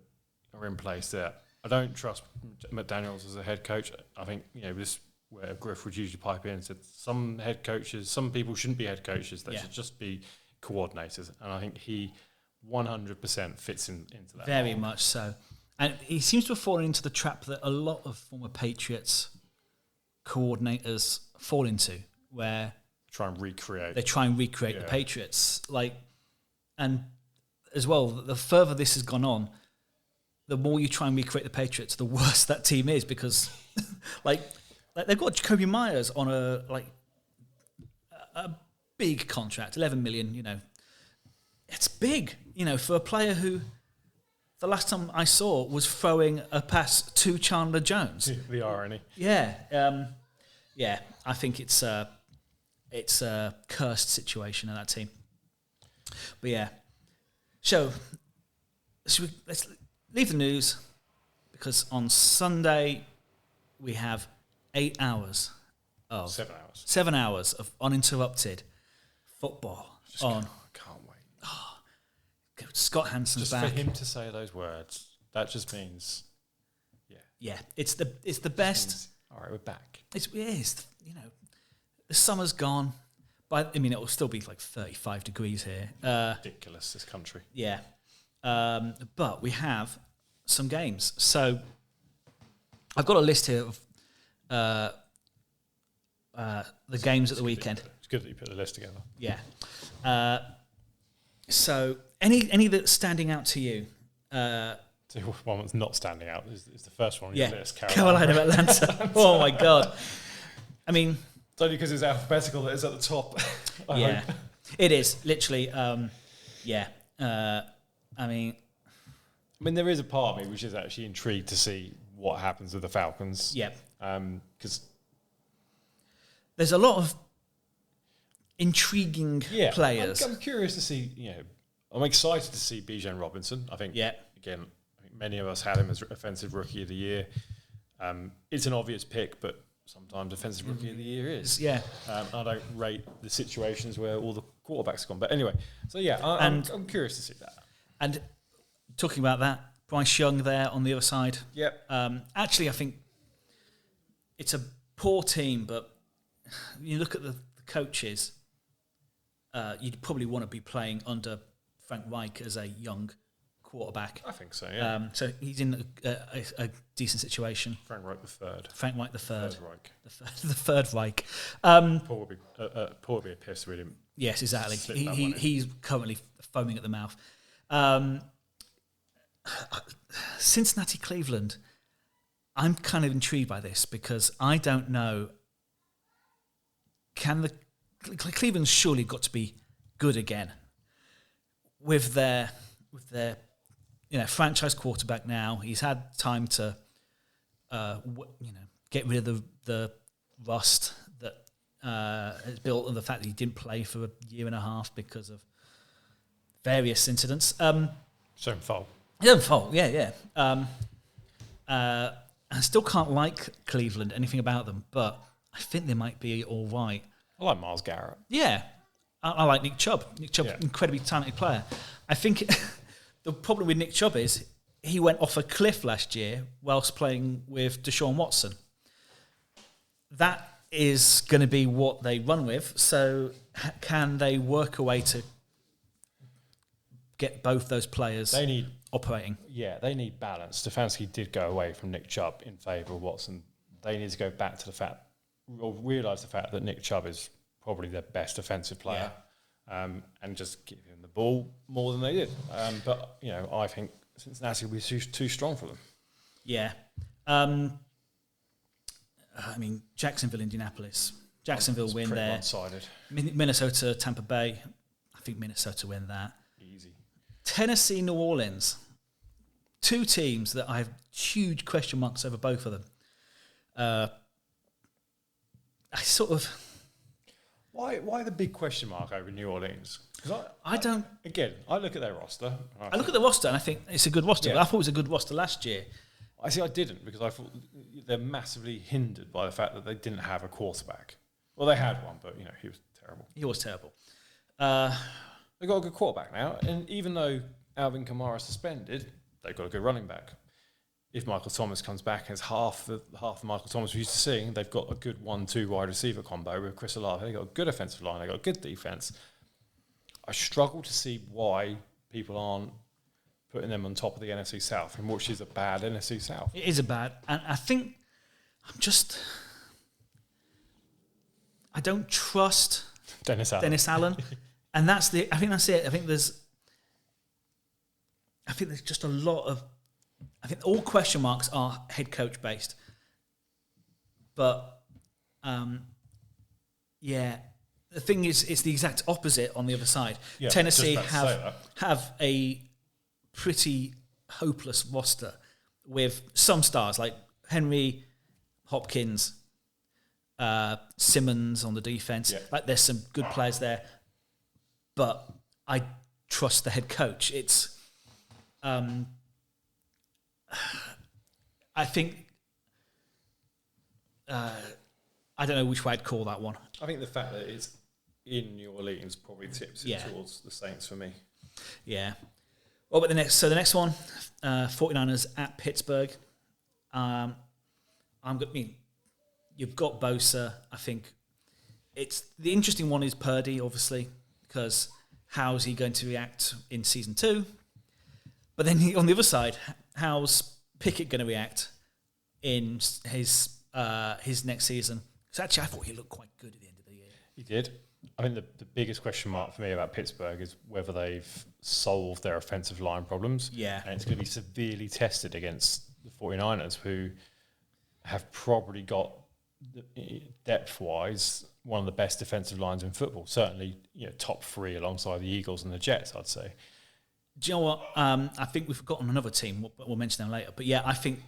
Speaker 2: are in place there. I don't trust McDaniels as a head coach. I think this where Griff would usually pipe in and said some head coaches, some people shouldn't be head coaches. They should just be coordinators. And I think he 100% fits into that.
Speaker 1: Very much so. And he seems to have fallen into the trap that a lot of former Patriots coordinators fall into, where
Speaker 2: they try and recreate
Speaker 1: the Patriots. And as well, the further this has gone on, the more you try and recreate the Patriots, the worse that team is, because they've got Jacoby Myers on a big contract, $11 million. It's big, for a player who, the last time I saw, was throwing a pass to Chandler Jones.
Speaker 2: The irony.
Speaker 1: Yeah, I think it's a cursed situation in that team. But yeah, so let's leave the news, because on Sunday we have 7 hours of uninterrupted football on.
Speaker 2: Can't wait.
Speaker 1: Scott Hansen's
Speaker 2: just
Speaker 1: back.
Speaker 2: For him to say those words, that just means,
Speaker 1: yeah. It's the best.
Speaker 2: Means, all right, we're back.
Speaker 1: It is. The summer's gone. But it will still be like 35 degrees here.
Speaker 2: Ridiculous, this country.
Speaker 1: Yeah. But we have some games. So I've got a list here of the games at the weekend.
Speaker 2: It's good that you put the list together.
Speaker 1: Yeah. So any that's standing out to you?
Speaker 2: So one that's not standing out is the first one on your list.
Speaker 1: Carolina Atlanta. Oh my God. I mean,
Speaker 2: it's only because it's alphabetical that it's at the top.
Speaker 1: Yeah, it is literally. I mean,
Speaker 2: there is a part of me which is actually intrigued to see what happens with the Falcons.
Speaker 1: Yeah,
Speaker 2: because
Speaker 1: there's a lot of intriguing players.
Speaker 2: I'm curious to see. I'm excited to see Bijan Robinson. I think. Yeah. Again, many of us had him as Offensive Rookie of the Year. It's an obvious pick, but sometimes Offensive Rookie of the Year is.
Speaker 1: Yeah.
Speaker 2: I don't rate the situations where all the quarterbacks have gone. But anyway, so I'm curious to see that.
Speaker 1: And talking about that, Bryce Young there on the other side.
Speaker 2: Yep.
Speaker 1: Actually, I think it's a poor team, but you look at the coaches, you'd probably want to be playing under Frank Reich as a young quarterback.
Speaker 2: I think so, yeah.
Speaker 1: So he's in a decent situation.
Speaker 2: Frank Reich the third.
Speaker 1: Third
Speaker 2: Reich.
Speaker 1: The third Reich.
Speaker 2: Paul would be a piss with him.
Speaker 1: Yes, exactly. He's currently foaming at the mouth. Cincinnati, Cleveland. I'm kind of intrigued by this because I don't know. Cleveland's surely got to be good again with their franchise quarterback now. He's had time to get rid of the rust that is built on the fact that he didn't play for a year and a half because of various incidents.
Speaker 2: His own fault.
Speaker 1: His own fault, yeah. I still can't like Cleveland, anything about them, but I think they might be all right.
Speaker 2: I like Myles Garrett.
Speaker 1: Yeah. I like Nick Chubb. Nick Chubb, incredibly talented player. I think the problem with Nick Chubb is he went off a cliff last year whilst playing with Deshaun Watson. That is going to be what they run with. So can they work a way to get both those players operating?
Speaker 2: Yeah, they need balance. Stefanski did go away from Nick Chubb in favour of Watson. They need to go back to the fact, or realise the fact that Nick Chubb is probably their best offensive player, and just give him the ball more than they did. But I think Cincinnati will be too strong for them.
Speaker 1: Yeah. Jacksonville, Indianapolis. Jacksonville win there.
Speaker 2: One-sided.
Speaker 1: Minnesota, Tampa Bay. I think Minnesota win that.
Speaker 2: Easy.
Speaker 1: Tennessee, New Orleans. Two teams that I have huge question marks over both of them. I sort of...
Speaker 2: Why the big question mark over New Orleans? Because
Speaker 1: I don't...
Speaker 2: Again, I look at their roster.
Speaker 1: I look at the roster and I think it's a good roster.
Speaker 2: Yeah.
Speaker 1: But I thought it was a good roster last year.
Speaker 2: I didn't, because I thought they're massively hindered by the fact that they didn't have a quarterback. Well, they had one, but he was terrible.
Speaker 1: He was terrible.
Speaker 2: They've got a good quarterback now, and even though Alvin Kamara is suspended, they've got a good running back. If Michael Thomas comes back as half the Michael Thomas we're used to seeing, they've got a good 1-2 wide receiver combo with Chris Olave. They've got a good offensive line. They've got a good defense. I struggle to see why people aren't putting them on top of the NFC South, and which is a bad NFC South.
Speaker 1: It is a bad, and I think I don't trust
Speaker 2: Dennis Allen.
Speaker 1: And I think that's it. I think there's just a lot of, I think all question marks are head coach based. But, the thing is, it's the exact opposite on the other side.
Speaker 2: Yeah,
Speaker 1: Tennessee have a pretty hopeless roster with some stars like Henry, Hopkins, Simmons on the defense. Yeah. Like there's some good players there, but I trust the head coach. It's, I think, I don't know which way I'd call that one.
Speaker 2: I think the fact that it's in New Orleans probably tips it towards the Saints for me.
Speaker 1: Yeah. Well, but the next one, 49ers at Pittsburgh. You've got Bosa. I think it's the interesting one is Purdy, obviously, because how's he going to react in season 2? But then on the other side, how's Pickett going to react in his next season? Because actually, I thought he looked quite good at the end of the year.
Speaker 2: He did. I mean, the biggest question mark for me about Pittsburgh is whether they've solved their offensive line problems.
Speaker 1: Yeah.
Speaker 2: And it's going to be severely tested against the 49ers, who have probably got, depth-wise, one of the best defensive lines in football. Certainly, top 3 alongside the Eagles and the Jets, I'd say.
Speaker 1: Do you know what? I think we've forgotten another team. We'll mention them later. But yeah, I think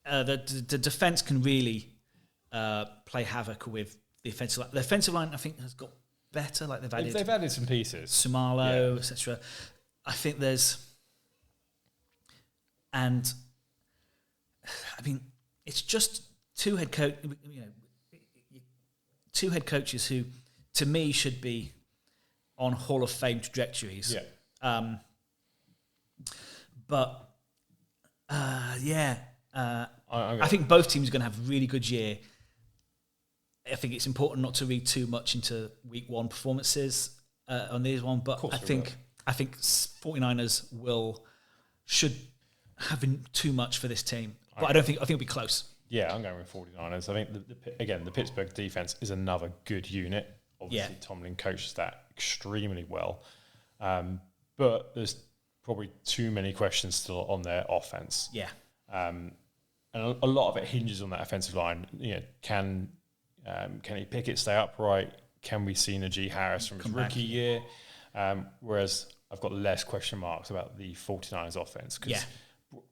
Speaker 1: the defense can really play havoc with the offensive line. The offensive line, I think, has got better. Like they've
Speaker 2: added some pieces,
Speaker 1: Sumalo, etc. I think and I mean, it's just two head coaches who, to me, should be on Hall of Fame trajectories.
Speaker 2: Yeah.
Speaker 1: I think both teams are going to have a really good year. I think it's important not to read too much into week 1 performances on these one, but I think 49ers should have too much for this team. But I think it'll be close.
Speaker 2: Yeah, I'm going with 49ers. I think the Pittsburgh defense is another good unit. Obviously, Tomlin coaches that extremely well. But there's probably too many questions still on their offense.
Speaker 1: Yeah.
Speaker 2: And a lot of it hinges on that offensive line. Can Kenny Pickett stay upright? Can we see Najee Harris from his rookie year? Whereas I've got less question marks about the 49ers offense, because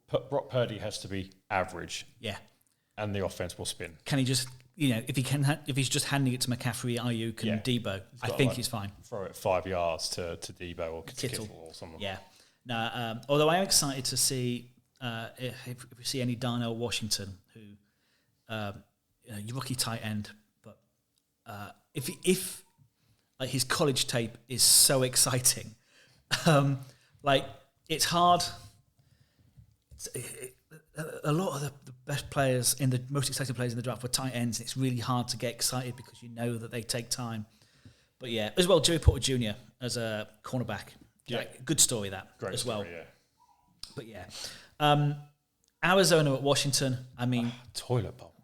Speaker 2: Brock Purdy has to be average.
Speaker 1: Yeah.
Speaker 2: And the offense will spin.
Speaker 1: Can he just, if he's just handing it to McCaffrey, Ayuk, and Debo, I think he's fine.
Speaker 2: Throw it 5 yards to Debo or Kittle or someone.
Speaker 1: Yeah. Now, although I am excited to see if we see any Darnell Washington, who rookie tight end, but if his college tape is so exciting, it's hard. A lot of the best players the most exciting players in the draft were tight ends. And it's really hard to get excited because you know that they take time. But yeah, as well, Joey Porter Jr. as a cornerback. Yeah, good story that
Speaker 2: Great
Speaker 1: as
Speaker 2: story,
Speaker 1: well.
Speaker 2: Yeah.
Speaker 1: But yeah, Arizona at Washington. I mean,
Speaker 2: toilet bowl.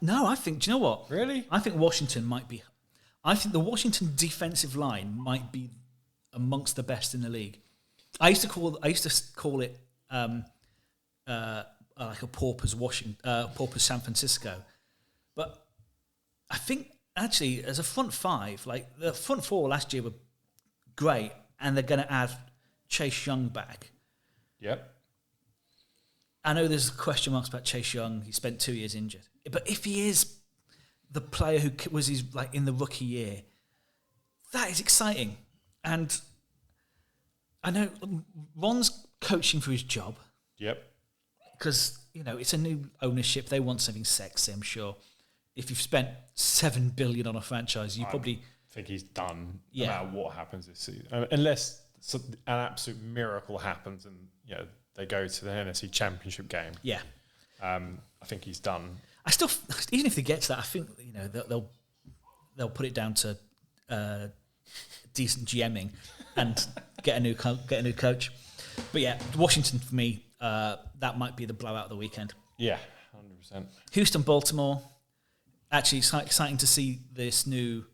Speaker 1: No, I think. Do you know what?
Speaker 2: Really?
Speaker 1: I think Washington might be. I think the Washington defensive line might be amongst the best in the league. I used to call it like a pauper's San Francisco, but I think actually as a front 5, like the front 4 last year were great, and they're going to add Chase Young back.
Speaker 2: Yep.
Speaker 1: I know there's question marks about Chase Young. He spent 2 years injured, but if he is the player who was in the rookie year, that is exciting. And I know Ron's coaching for his job.
Speaker 2: Yep.
Speaker 1: Because it's a new ownership. They want something sexy. I'm sure. If you've spent $7 billion on a franchise, you probably
Speaker 2: think he's done. No matter what happens this season, unless an absolute miracle happens and they go to the NFC Championship game.
Speaker 1: Yeah,
Speaker 2: I think he's done.
Speaker 1: I still, even if they get to that, I think they'll put it down to decent GMing and get a new coach. But yeah, Washington for me, that might be the blowout of the weekend.
Speaker 2: Yeah, 100%.
Speaker 1: Houston, Baltimore. Actually, it's exciting to see this new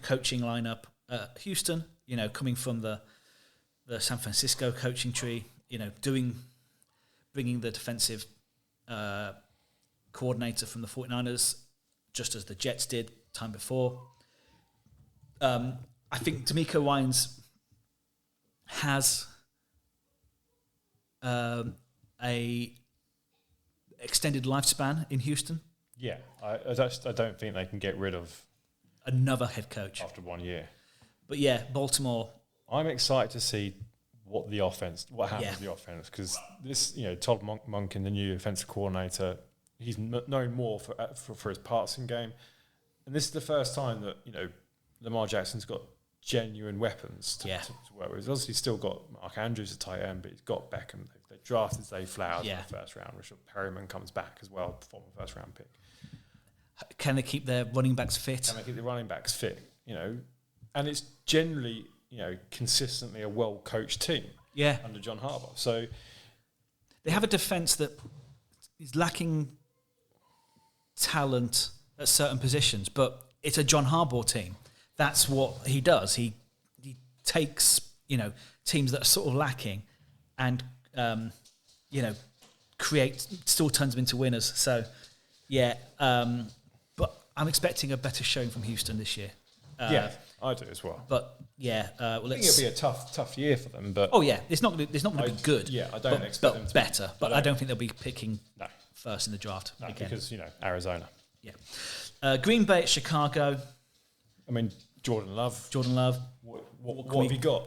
Speaker 1: coaching lineup. Houston, coming from the San Francisco coaching tree, bringing the defensive coordinator from the 49ers, just as the Jets did time before. I think D'Amico Ryans has a extended lifespan in Houston.
Speaker 2: Yeah, I don't think they can get rid of
Speaker 1: another head coach
Speaker 2: after 1 year.
Speaker 1: But yeah, Baltimore.
Speaker 2: I'm excited to see what happens to the offense, because this, Todd Monken, the new offensive coordinator, he's known more for his passing game, and this is the first time that Lamar Jackson's got genuine weapons to work with. He's obviously still got Mark Andrews at tight end, but he's got Beckham. They drafted Zay Flowers in the first round. Richard Perryman comes back as well, former first round pick.
Speaker 1: Can they keep their running backs fit?
Speaker 2: Can they keep the running backs fit? And it's generally consistently a well coached team.
Speaker 1: Yeah,
Speaker 2: under John Harbaugh. So
Speaker 1: they have a defense that is lacking talent at certain positions, but it's a John Harbaugh team. That's what he does. He takes teams that are sort of lacking and still turns them into winners. So but I'm expecting a better showing from Houston this year.
Speaker 2: I do as well.
Speaker 1: But
Speaker 2: I think it'll be a tough year for them. But
Speaker 1: it's not going to be good.
Speaker 2: Yeah, I don't expect them to
Speaker 1: better. But I don't think they'll be picking first in the draft again.
Speaker 2: Because Arizona.
Speaker 1: Yeah, Green Bay at Chicago.
Speaker 2: I mean, Jordan Love. What have you got?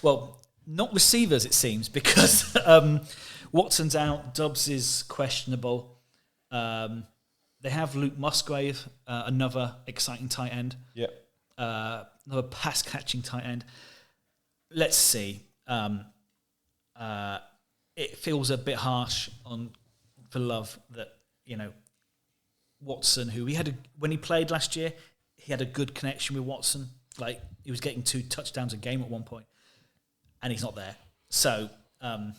Speaker 1: Well, not receivers, it seems, because Watson's out, Dobbs is questionable. They have Luke Musgrave, another exciting tight end.
Speaker 2: Yeah.
Speaker 1: Another pass-catching tight end. Let's see. It feels a bit harsh for Love that, Watson, who when he played last year, he had a good connection with Watson. Like, he was getting 2 touchdowns a game at one point, and he's not there. So,
Speaker 2: Aaron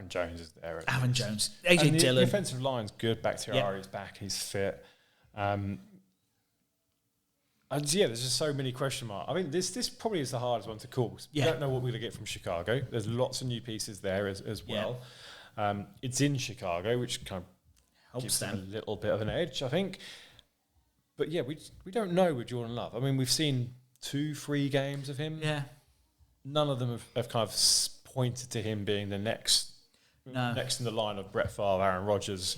Speaker 2: Jones is there.
Speaker 1: Aaron Jones. AJ Dillon.
Speaker 2: The offensive line's good. Bakhtiari's back. He's fit. And there's just so many question marks. I mean, this probably is the hardest one to call. We don't know what we're going to get from Chicago. There's lots of new pieces there as well. It's in Chicago, which kind of gives them a little bit of an edge, I think. But we don't know with Jordan Love. I mean, we've seen 2-3 games of him.
Speaker 1: Yeah.
Speaker 2: None of them have kind of pointed to him being the next in the line of Brett Favre, Aaron Rodgers.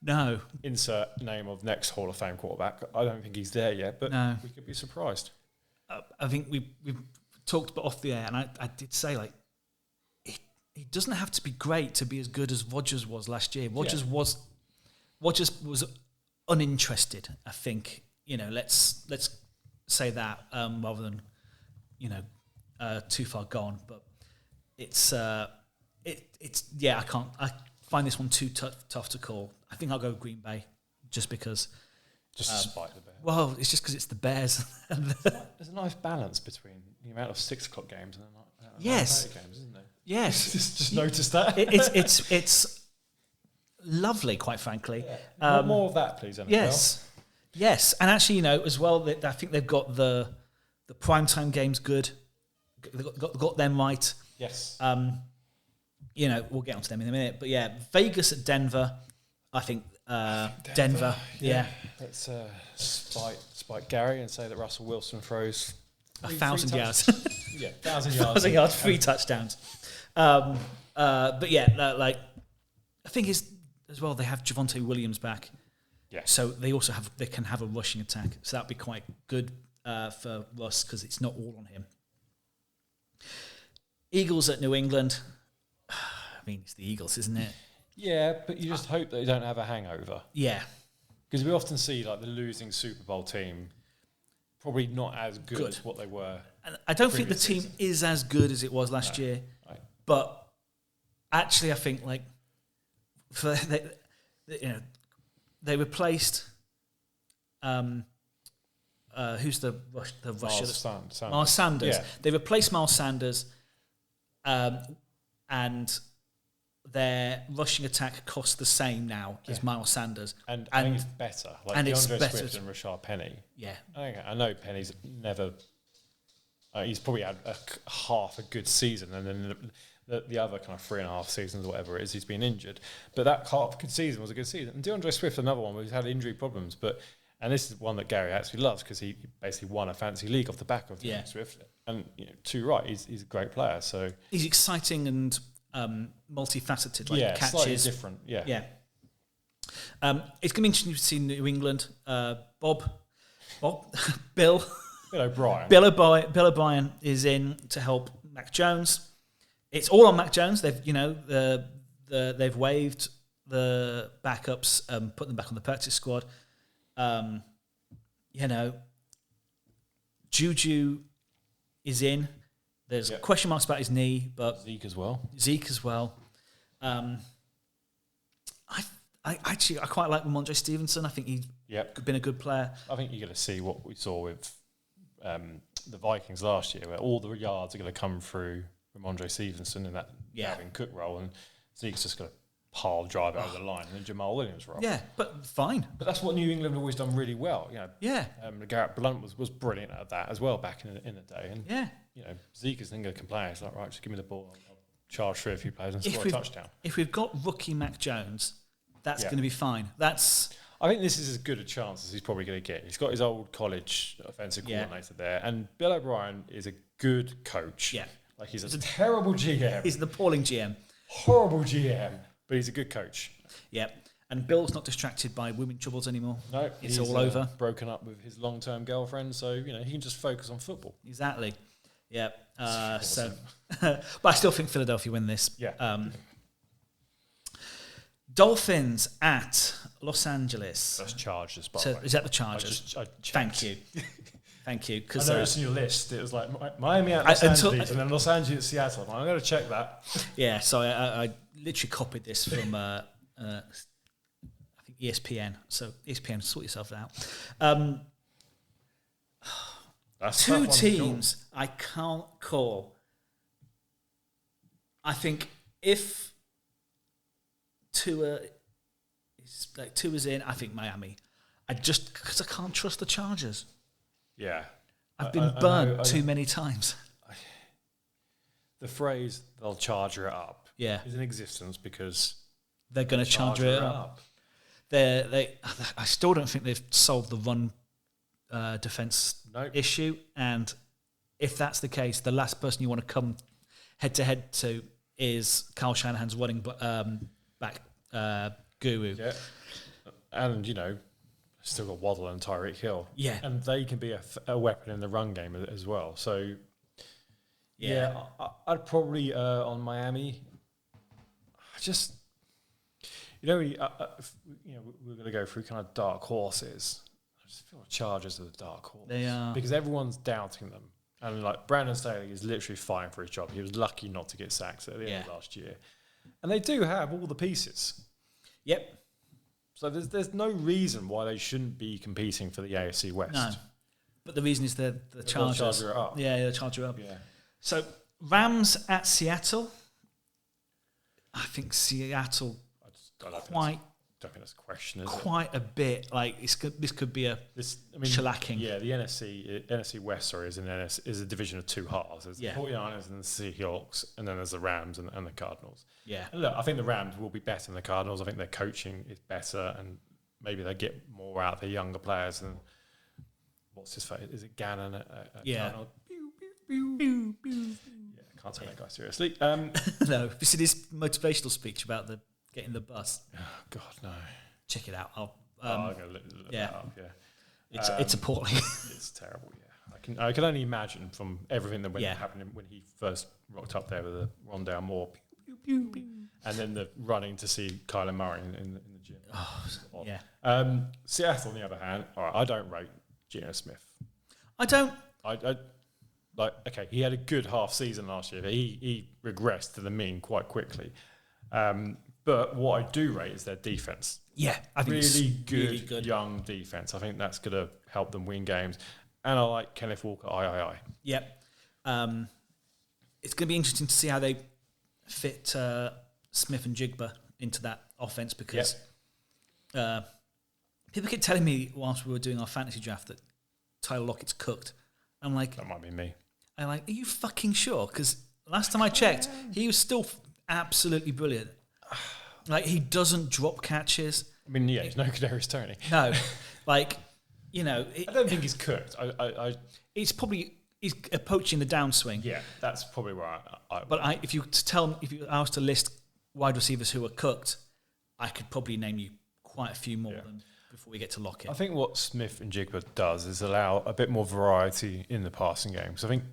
Speaker 1: No.
Speaker 2: Insert name of next Hall of Fame quarterback. I don't think he's there yet, but we could be surprised.
Speaker 1: I think we've talked off the air, and I did say, like, he doesn't have to be great to be as good as Rodgers was last year. Rodgers was uninterested, I think. Let's say that rather than too far gone. But it's I find this one too tough to call. I think I'll go Green Bay just because.
Speaker 2: Just to spite the Bears.
Speaker 1: Well, it's just because it's the Bears.
Speaker 2: There's a nice balance between the amount of 6 o'clock games and the amount of games, isn't there?
Speaker 1: Yes.
Speaker 2: just noticed that.
Speaker 1: It's lovely, quite frankly.
Speaker 2: Yeah. More of that, please, NFL.
Speaker 1: Yes. And actually, as well, I think they've got the primetime games good. Got them right.
Speaker 2: Yes.
Speaker 1: We'll get onto them in a minute. But Vegas at Denver. I think Denver. Yeah.
Speaker 2: Let's spite spike Gary and say that Russell Wilson throws
Speaker 1: 1,000 yards.
Speaker 2: Yeah, 1,000 yards.
Speaker 1: 1,000 yards, 3 touchdowns. But yeah, like I think is as well. They have Javonte Williams back.
Speaker 2: Yeah.
Speaker 1: So they can have a rushing attack. So that'd be quite good for Russ because it's not all on him. Eagles at New England. I mean, it's the Eagles, isn't it?
Speaker 2: Yeah, but you just hope they don't have a hangover.
Speaker 1: Yeah.
Speaker 2: Because we often see like the losing Super Bowl team probably not as good as what they were.
Speaker 1: And I don't think the team is as good as it was last year.
Speaker 2: Right.
Speaker 1: But actually, I think like they replaced who's the Russia? Miles Sanders. Yeah. They replaced Miles Sanders, and their rushing attack costs the same now as Miles Sanders.
Speaker 2: And I think it's better. Like
Speaker 1: and
Speaker 2: DeAndre
Speaker 1: it's
Speaker 2: Swift and Rashard Penny.
Speaker 1: Yeah.
Speaker 2: I know Penny's never... he's probably had half a good season, and then the other kind of 3.5 seasons, or whatever it is, he's been injured. But that half good season was a good season. And DeAndre Swift, another one where he's had injury problems. And this is one that Gary actually loves because he basically won a fantasy league off the back of DeAndre Swift. And too right, he's a great player. So
Speaker 1: he's exciting and multifaceted. Like catches,
Speaker 2: slightly different. Yeah.
Speaker 1: It's going to be interesting to see New England. Bill
Speaker 2: O'Brien.
Speaker 1: Bill O'Brien is in to help Mac Jones. It's all on Mac Jones. They've they've waived the backups, put them back on the practice squad. Juju is in. There's question marks about his knee, but
Speaker 2: Zeke as well.
Speaker 1: I quite like Ramondre Stevenson. I think he's been a good player.
Speaker 2: I think you're going to see what we saw with the Vikings last year, where all the yards are going to come through Ramondre Stevenson in that Dalvin Cook role, and Zeke's just going to pile drive over the line, and then Jamal Williams role.
Speaker 1: Yeah, but fine.
Speaker 2: But that's what New England have always done really well. Garrett Blunt was brilliant at that as well back in the day. And Zeke isn't going to complain. It's like, right, just give me the ball. I'll charge through a few plays and score a touchdown.
Speaker 1: If we've got rookie Mac Jones, that's going to be fine. I
Speaker 2: think this is as good a chance as he's probably going to get. He's got his old college offensive coordinator there, and Bill O'Brien is a good coach.
Speaker 1: Yeah.
Speaker 2: Like he's a terrible GM.
Speaker 1: He's an appalling GM.
Speaker 2: Horrible GM, but he's a good coach.
Speaker 1: Yeah. And Bill's not distracted by women troubles anymore.
Speaker 2: No,
Speaker 1: it's all over.
Speaker 2: Broken up with his long-term girlfriend, so he can just focus on football.
Speaker 1: Exactly. Yeah. But I still think Philadelphia win this.
Speaker 2: Yeah.
Speaker 1: Dolphins at Los Angeles.
Speaker 2: That's Chargers, by the way.
Speaker 1: Is that the Chargers?
Speaker 2: Thank you.
Speaker 1: Thank you.
Speaker 2: I noticed in your list, it was like Miami at Los Angeles and then Los Angeles at Seattle. I'm going to check that.
Speaker 1: Yeah, so I literally copied this from I think ESPN. So ESPN, sort yourself out.
Speaker 2: That's
Speaker 1: two teams I can't call. I think if Tua's in, I think Miami. Because I can't trust the Chargers.
Speaker 2: Yeah.
Speaker 1: I've been burned too many times.
Speaker 2: The phrase, they'll charger it up, is in existence because
Speaker 1: they're going to charger it up. I still don't think they've solved the run defense issue. And if that's the case, the last person you want to come head-to-head to is Kyle Shanahan's running back guru.
Speaker 2: Yeah. And, still got Waddle and Tyreek Hill.
Speaker 1: Yeah.
Speaker 2: And they can be a weapon in the run game as well. So, I'd probably on Miami. We're going to go through kind of dark horses. I just feel like Chargers are the dark horse.
Speaker 1: They are.
Speaker 2: Because everyone's doubting them. And, Brandon Staley is literally fighting for his job. He was lucky not to get sacked at the end of last year. And they do have all the pieces.
Speaker 1: Yep.
Speaker 2: So there's no reason why they shouldn't be competing for the AFC West.
Speaker 1: No, but the reason is the Chargers.
Speaker 2: Charger up.
Speaker 1: Yeah, the Charger up.
Speaker 2: Yeah.
Speaker 1: So Rams at Seattle. I think Seattle
Speaker 2: don't think that's a question.
Speaker 1: Quite a bit. This could be shellacking.
Speaker 2: Yeah, the NFC West is a division of two halves. There's the 49ers and the Seahawks, and then there's the Rams and the Cardinals.
Speaker 1: Yeah.
Speaker 2: And look, I think the Rams will be better than the Cardinals. I think their coaching is better, and maybe they get more out of their younger players. And what's his face? Is it Gannon?
Speaker 1: Yeah.
Speaker 2: Yeah, can't take that guy seriously.
Speaker 1: No, have you seen his motivational speech about getting the bus?
Speaker 2: Oh God, no.
Speaker 1: Check it out.
Speaker 2: I'm gonna look that up. Yeah,
Speaker 1: it's appalling.
Speaker 2: It's terrible. Yeah, I can only imagine from everything that happened when he first rocked up there with the Rondale Moore, and then the running to see Kyler Murray in the gym.
Speaker 1: Oh, yeah.
Speaker 2: Seattle, on the other hand, all right, I don't rate Geno Smith.
Speaker 1: I don't.
Speaker 2: I like. Okay, he had a good half season last year. He regressed to the mean quite quickly. But what I do rate is their defense.
Speaker 1: Yeah, I think
Speaker 2: really good young defense. I think that's going to help them win games. And I like Kenneth Walker.
Speaker 1: Yep. It's going to be interesting to see how they fit Smith and Jigba into that offense because people keep telling me whilst we were doing our fantasy draft that Tyler Lockett's cooked. I'm like,
Speaker 2: that might be me.
Speaker 1: I'm like, are you fucking sure? Because last time I checked, he was still absolutely brilliant. Like, he doesn't drop catches.
Speaker 2: I mean, yeah, he's no Kadarious Toney.
Speaker 1: No, like, I
Speaker 2: don't think he's cooked.
Speaker 1: He's approaching the downswing.
Speaker 2: Yeah, that's probably where
Speaker 1: if you asked to list wide receivers who are cooked, I could probably name you quite a few more than before we get to Lockett.
Speaker 2: I think what Smith and Jigba does is allow a bit more variety in the passing game. So I think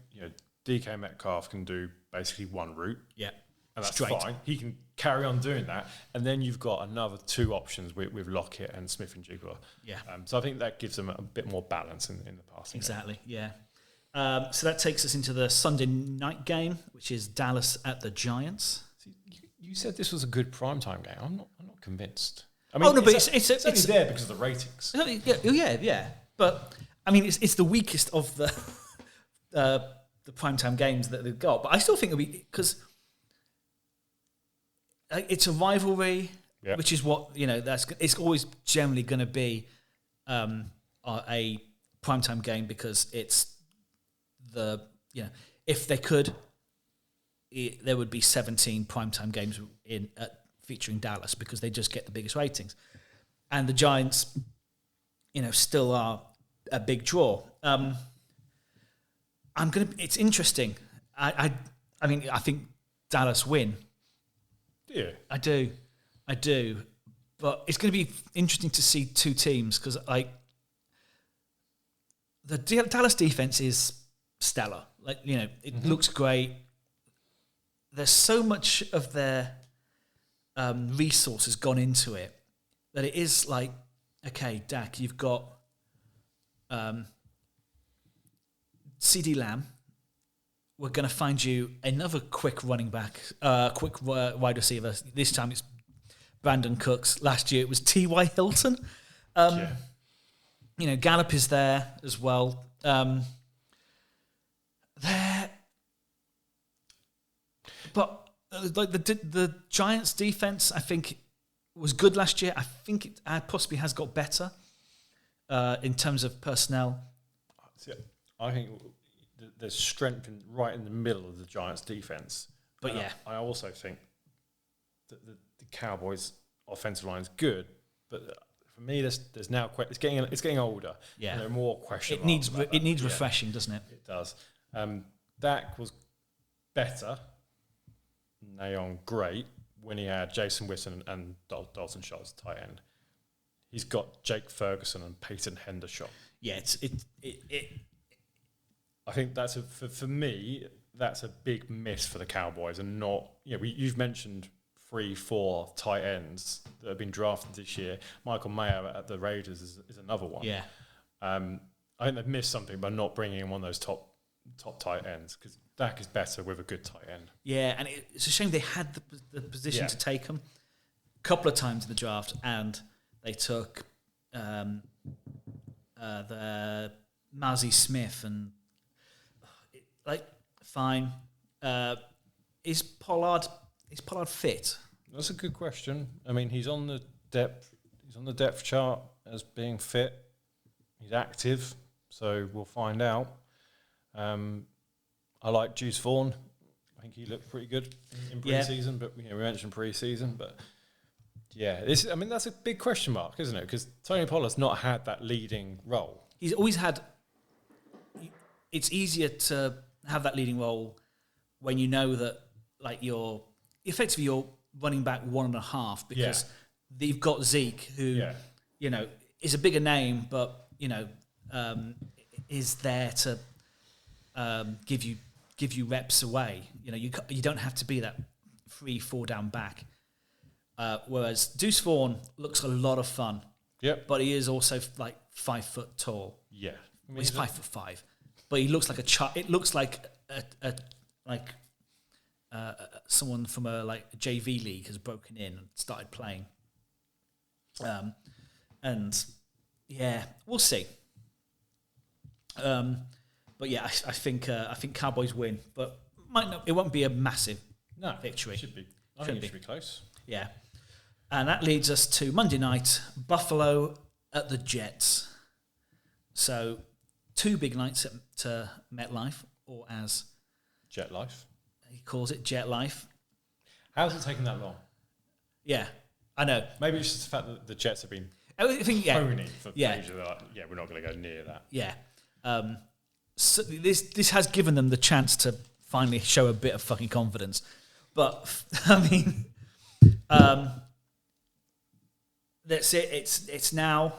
Speaker 2: DK Metcalf can do basically one route.
Speaker 1: Yeah.
Speaker 2: And that's fine. He can carry on doing that. And then you've got another two options with Lockett and Smith and Jigba.
Speaker 1: Yeah.
Speaker 2: So I think that gives them a bit more balance in the passing
Speaker 1: game. Yeah. So that takes us into the Sunday night game, which is Dallas at the Giants.
Speaker 2: See, you said this was a good primetime game. I'm not convinced. I mean, it's only there because of the ratings.
Speaker 1: Yeah. But, I mean, it's the weakest of the primetime games that they've got. But I still think it'll be... Because... it's a rivalry, which is what it's always generally going to be a primetime game because it's if they could, there would be 17 primetime games featuring Dallas because they just get the biggest ratings, and the Giants, still are a big draw. It's interesting. I mean, I think Dallas win.
Speaker 2: Yeah,
Speaker 1: I do, but it's going to be interesting to see two teams because the Dallas defense is stellar. It looks great. There's so much of their resources gone into it that it is like, okay, Dak, you've got CeeDee Lamb. We're going to find you another quick running back, quick wide receiver. This time it's Brandon Cooks. Last year it was T.Y. Hilton. Gallup is there as well. But the Giants' defense, I think, was good last year. I think it possibly has got better in terms of personnel.
Speaker 2: I think there's strength right in the middle of the Giants' defense.
Speaker 1: But
Speaker 2: I also think that the Cowboys' offensive line is good, but for me, there's now it's getting older.
Speaker 1: Yeah,
Speaker 2: and there are more questions.
Speaker 1: It needs refreshing, doesn't it?
Speaker 2: It does. Dak was better, Nayon great when he had Jason Witten and Dalton Schultz tight end. He's got Jake Ferguson and Peyton Hendershot.
Speaker 1: Yeah,
Speaker 2: I think that's for me, that's a big miss for the Cowboys, and not you've mentioned 3-4 tight ends that have been drafted this year. Michael Mayer at the Raiders is another one.
Speaker 1: Yeah,
Speaker 2: I think they've missed something by not bringing in one of those top tight ends because Dak is better with a good tight end.
Speaker 1: Yeah, and it's a shame they had the position to take him a couple of times in the draft, and they took the Mozzie Smith and. Fine. Is Pollard fit?
Speaker 2: That's a good question. I mean, he's on the depth chart as being fit. He's active, so we'll find out. I like Juice Vaughn. I think he looked pretty good in pre-season, but we mentioned pre-season, but that's a big question mark, isn't it? Because Tony Pollard's not had that leading role.
Speaker 1: He's always had it's easier to have that leading role when you know that like you're running back 1.5 because you've got Zeke who is a bigger name, but is there to give you reps away. You don't have to be that 3-4 down back. Whereas Deuce Vaughn looks a lot of fun.
Speaker 2: Yep.
Speaker 1: But he is also like 5 foot tall.
Speaker 2: Yeah.
Speaker 1: He's 5'5", but he looks like a child. It looks like someone from a JV league has broken in and started playing. And yeah, we'll see. But yeah, I think Cowboys win, but it won't be a massive victory.
Speaker 2: It should be. I think it should be close.
Speaker 1: Yeah. And that leads us to Monday night, Buffalo at the Jets. So 2 big nights at MetLife, or as
Speaker 2: Jet Life.
Speaker 1: He calls it Jet Life.
Speaker 2: How's it taken that long?
Speaker 1: Yeah, I know.
Speaker 2: Maybe it's just the fact that the Jets have been
Speaker 1: phoning
Speaker 2: for ages. They're like, we're not going to go near that.
Speaker 1: Yeah. So this has given them the chance to finally show a bit of fucking confidence. But, I mean... that's it. It's now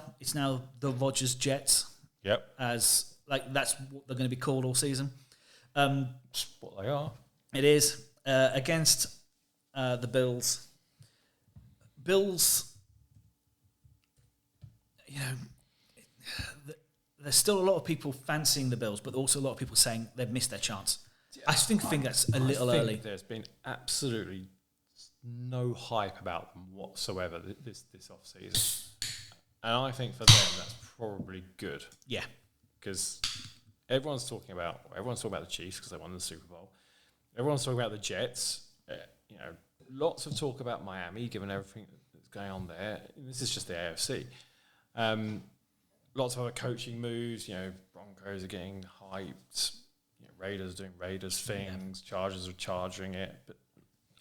Speaker 1: the Rodgers Jets.
Speaker 2: Yep.
Speaker 1: As that's what they're going to be called all season.
Speaker 2: That's what they are.
Speaker 1: It is against the Bills. Bills. There's still a lot of people fancying the Bills, but also a lot of people saying they've missed their chance. I think that's a little early.
Speaker 2: There's been absolutely no hype about them whatsoever this off season, and I think for them that's probably good.
Speaker 1: Yeah,
Speaker 2: because everyone's talking about the Chiefs because they won the Super Bowl. Everyone's talking about the Jets. Lots of talk about Miami, given everything that's going on there. This is just the AFC. Lots of other coaching moves. Broncos are getting hyped. Raiders are doing Raiders things. Yeah. Chargers are charging it, but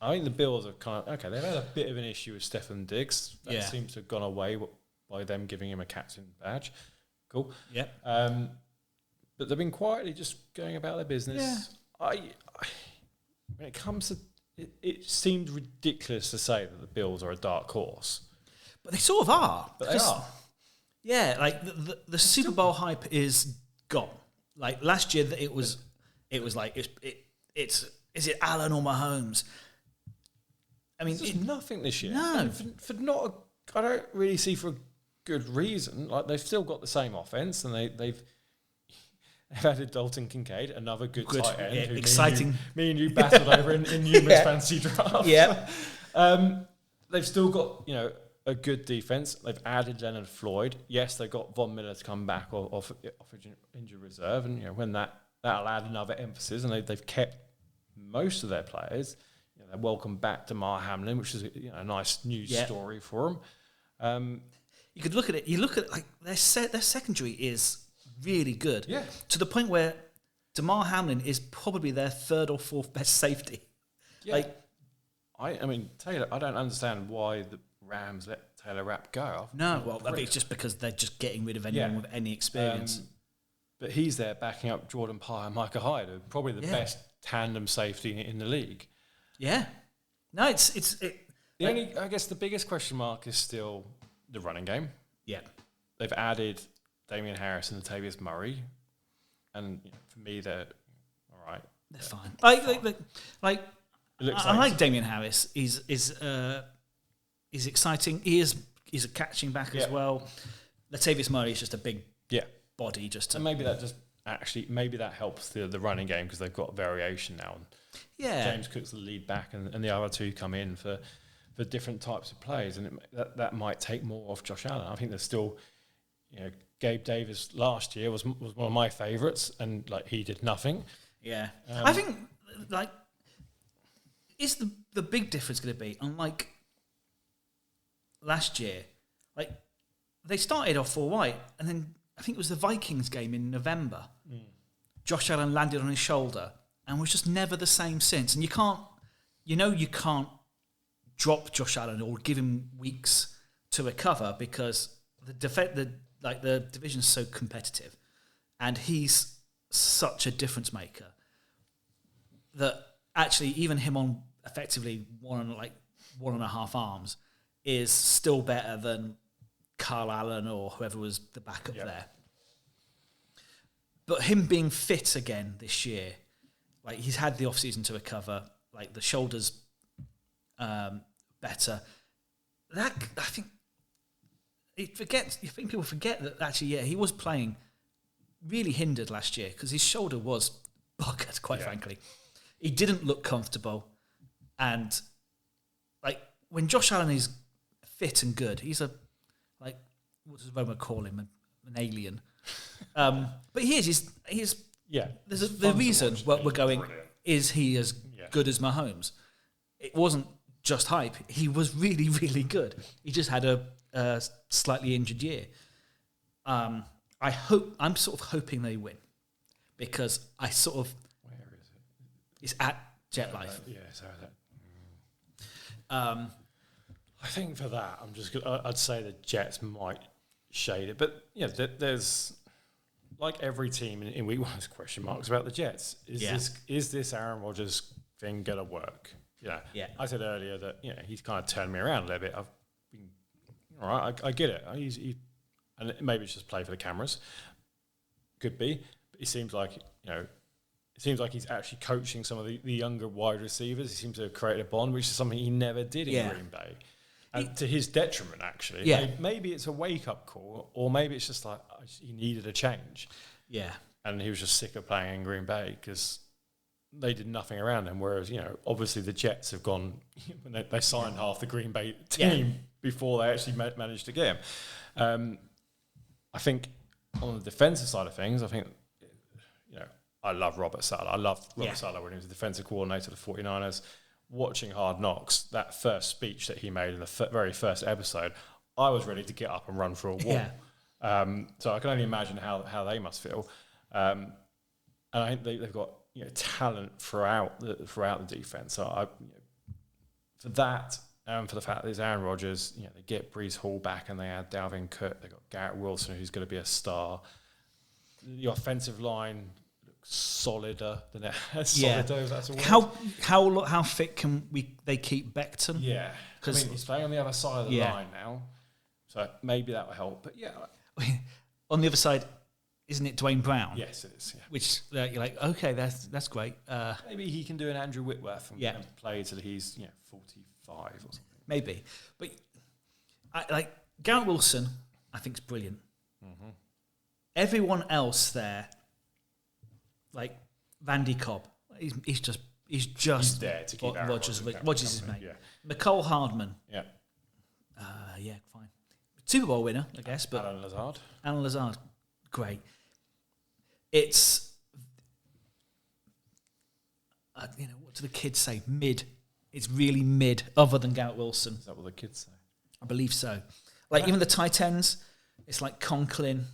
Speaker 2: I think the Bills are kind of okay. They've had a bit of an issue with Stefan Diggs. That seems to have gone away by them giving him a captain badge. Cool.
Speaker 1: Yeah.
Speaker 2: But they've been quietly just going about their business. Yeah. When it comes to it seemed ridiculous to say that the Bills are a dark horse,
Speaker 1: but they sort of are.
Speaker 2: But they are.
Speaker 1: Yeah, the Super Bowl hype is gone. Like last year, it was like is it Allen or Mahomes? I mean,
Speaker 2: there's nothing this year.
Speaker 1: No,
Speaker 2: for not. I don't really see for a good reason. Like they've still got the same offense, and they've added Dalton Kincaid, another good tight end.
Speaker 1: Yeah, exciting.
Speaker 2: Me and you battled over in numerous fantasy drafts.
Speaker 1: Yeah.
Speaker 2: They've still got a good defense. They've added Leonard Floyd. Yes, they've got Von Miller to come back off injured reserve, and when that'll add another emphasis. And they've kept most of their players. They're welcome back to Mar Hamlin, which is a nice news story for them.
Speaker 1: You could look at it. You look at their secondary is really good.
Speaker 2: Yeah.
Speaker 1: To the point where Damar Hamlin is probably their 3rd or 4th best safety.
Speaker 2: Yeah. I mean Taylor. I don't understand why the Rams let Taylor Rapp go.
Speaker 1: No, well, I think it's just because they're just getting rid of anyone with any experience.
Speaker 2: But he's there backing up Jordan Parr and Micah Hyde, probably the best tandem safety in the league.
Speaker 1: Yeah. No, I
Speaker 2: guess the biggest question mark is still the running game.
Speaker 1: Yeah.
Speaker 2: They've added Damian Harris and Latavius Murray, and for me, they're all right.
Speaker 1: They're fine. I like Damian Harris. He's exciting. He's a catching back as well. Latavius Murray is just a big body.
Speaker 2: And maybe that helps the running game because they've got variation now.
Speaker 1: Yeah,
Speaker 2: James Cook's the lead back, and the other two come in for different types of plays, and that might take more off Josh Allen. I think there's still, Gabe Davis last year was one of my favourites, and he did nothing.
Speaker 1: Yeah, I think is the big difference going to be unlike last year? They started off all right, and then I think it was the Vikings game in November. Josh Allen landed on his shoulder and was just never the same since. And you can't drop Josh Allen or give him weeks to recover because the division's so competitive, and he's such a difference maker that actually even him on effectively one and a half arms is still better than Carl Allen or whoever was the backup there. But him being fit again this year, like he's had the off-season to recover, like the shoulders better. That I think people forget that actually, he was playing really hindered last year because his shoulder was buggered, quite frankly. He didn't look comfortable, and like when Josh Allen is fit and good, he's what does Roma call him? An alien. But he is. He's There's the reason what we're going is he as good as Mahomes. It wasn't just hype. He was really, really good. He just had a slightly injured year. I'm sort of hoping they win because I sort of.
Speaker 2: Where is it?
Speaker 1: It's at Jet Life.
Speaker 2: Sorry. I think for that, I'd say the Jets might shade it, but there's like every team in week one has question marks about the Jets. Is this Aaron Rodgers thing gonna work? Yeah. I said earlier that he's kind of turned me around a little bit. I've been all right. I get it. And maybe it's just play for the cameras. Could be. But it seems like he's actually coaching some of the younger wide receivers. He seems to have created a bond, which is something he never did in Green Bay. And to his detriment, actually.
Speaker 1: Yeah.
Speaker 2: Maybe it's a wake-up call, or maybe it's just like he needed a change.
Speaker 1: Yeah.
Speaker 2: And he was just sick of playing in Green Bay because they did nothing around him. Whereas, obviously the Jets have gone, they signed half the Green Bay team before they actually managed to get him. I think on the defensive side of things, I love Robert Saleh. I loved Robert Saleh when he was the defensive coordinator of the 49ers. Watching Hard Knocks, that first speech that he made in the very first episode, I was ready to get up and run for a wall. Yeah. So I can only imagine how they must feel. And I think they've got talent throughout the defense. So for that, and for the fact that it's Aaron Rodgers, they get Breece Hall back and they add Dalvin Cook. They've got Garrett Wilson, who's going to be a star. The offensive line looks solider than it has. Solider, if that's a word.
Speaker 1: How fit can they keep Becton?
Speaker 2: Yeah, because he's playing on the other side of the line now, so maybe that will help. But
Speaker 1: on the other side, isn't it Dwayne Brown?
Speaker 2: Yes, it is. Yeah.
Speaker 1: Which you're like, okay, that's great.
Speaker 2: Maybe he can do an Andrew Whitworth and play till he's 45 or something.
Speaker 1: Maybe, but Garrett Wilson, I think is brilliant. Mm-hmm. Everyone else there, like Vandy Cobb, he's just
Speaker 2: there to keep
Speaker 1: Rodgers' his mate. Yeah. Mecole Hardman.
Speaker 2: Yeah.
Speaker 1: Fine. Super Bowl winner, I guess. But Alan Lazard, great. It's what do the kids say? Mid. It's really mid, other than Garrett Wilson.
Speaker 2: Is that what the kids say?
Speaker 1: I believe so. Like even the tight ends, it's like Conklin,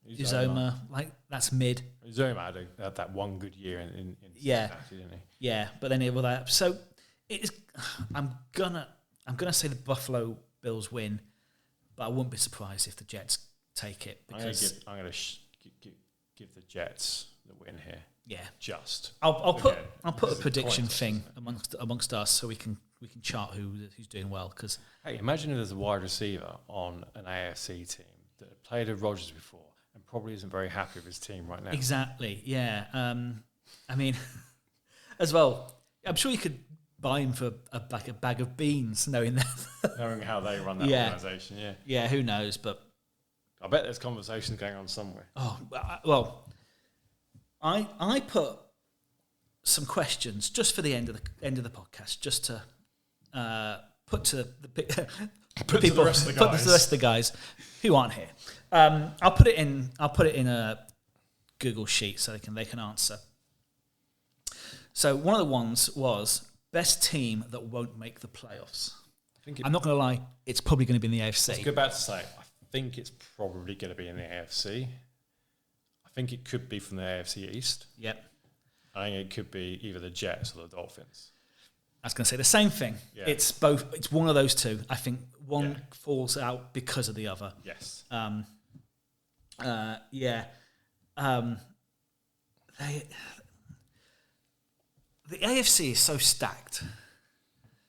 Speaker 1: Uzoma, like that's mid.
Speaker 2: Uzoma had that one good year in Cincinnati, didn't he?
Speaker 1: Yeah, but then so it is. I'm gonna say the Buffalo Bills win, but I wouldn't be surprised if the Jets take it because
Speaker 2: I'm gonna give the Jets the win here.
Speaker 1: Yeah,
Speaker 2: just
Speaker 1: I'll put a prediction thing amongst us so we can chart who's doing well. Because
Speaker 2: imagine if there's a wide receiver on an AFC team that played with Rodgers before and probably isn't very happy with his team right now.
Speaker 1: Exactly. Yeah. I mean, as well, I'm sure you could buy him for a bag of beans, knowing
Speaker 2: how they run that organisation. Yeah.
Speaker 1: Yeah. Who knows? But
Speaker 2: I bet there's conversations going on somewhere.
Speaker 1: Oh well. I put some questions just for the end of the podcast, just to put to the rest of the guys who aren't here. I'll put it in a Google sheet so they can answer. So one of the ones was best team that won't make the playoffs. I'm not going to lie, it's probably going to be in the AFC.
Speaker 2: I was about to say, I think it's probably going to be in the AFC. I think it could be from the AFC East.
Speaker 1: Yep.
Speaker 2: I think it could be either the Jets or the Dolphins.
Speaker 1: I was going to say the same thing. Yeah. It's both. It's one of those two. I think one falls out because of the other.
Speaker 2: Yes.
Speaker 1: the AFC is so stacked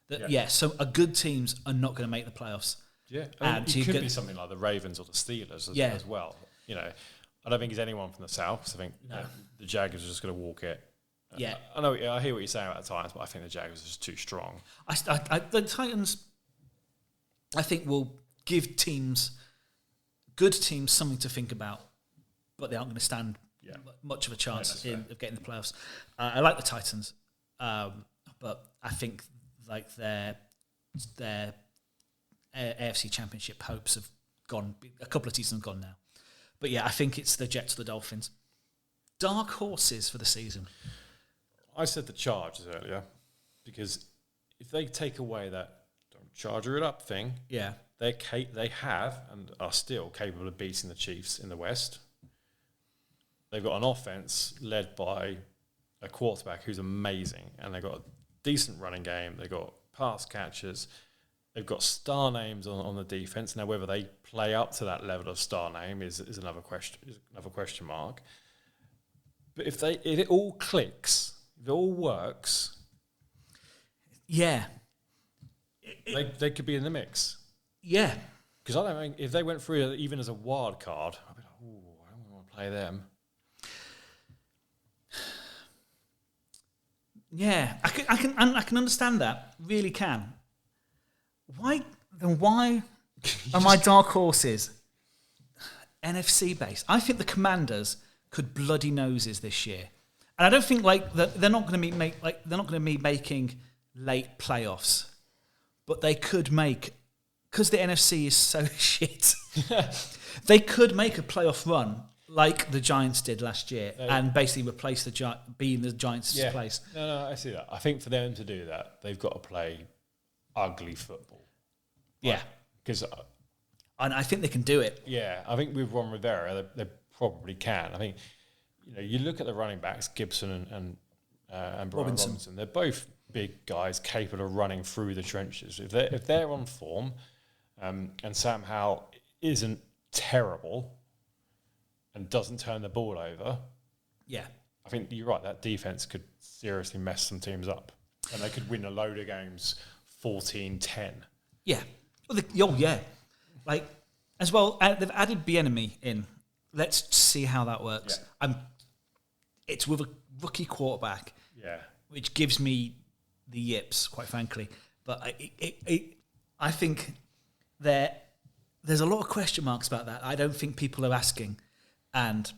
Speaker 1: that so a good teams are not going to make the playoffs.
Speaker 2: Yeah, and it could be something like the Ravens or the Steelers as well. You know, I don't think it's anyone from the South. So I think the Jaguars are just going to walk it.
Speaker 1: Yeah,
Speaker 2: I know. I hear what you're saying about the Titans, but I think the Jaguars are just too strong.
Speaker 1: The Titans, I think, will give good teams, something to think about, but they aren't going to stand much of a chance of getting the playoffs. I like the Titans, but I think like their AFC Championship hopes have gone. A couple of seasons have gone now, but I think it's the Jets or the Dolphins. Dark horses for the season.
Speaker 2: I said the Chargers earlier because if they take away that "don't charger it up" thing, they have and are still capable of beating the Chiefs in the West. They've got an offense led by a quarterback who's amazing, and they've got a decent running game. They've got pass catchers. They've got star names on the defense. Now, whether they play up to that level of star name is another question mark. But if it all clicks, if it all works, they could be in the mix.
Speaker 1: Yeah,
Speaker 2: because I don't think if they went through even as a wild card, I'd be like, I don't want to play them.
Speaker 1: Yeah, I can understand that. Really can. Why are my dark horses NFC based? I think the Commanders could bloody noses this year, and I don't think they're not going to be making late playoffs, but they could make, because the NFC is so shit. They could make a playoff run like the Giants did last year, and basically replace be in the Giants' place.
Speaker 2: No, I see that. I think for them to do that, they've got to play ugly football.
Speaker 1: Yeah,
Speaker 2: because
Speaker 1: and I think they can do it.
Speaker 2: Yeah, I think with Ron Rivera, they probably can. I think you look at the running backs, Gibson and Brian Robinson. They're both big guys capable of running through the trenches. If they're on form, and Sam Howell isn't terrible and doesn't turn the ball over, I think you're right. That defense could seriously mess some teams up, and they could win a load of games 14-10.
Speaker 1: Yeah. Like, as well, they've added Bieniemy in. Let's see how that works. Yeah. It's with a rookie quarterback, which gives me the yips, quite frankly. But I think there's a lot of question marks about that. I don't think people are asking. And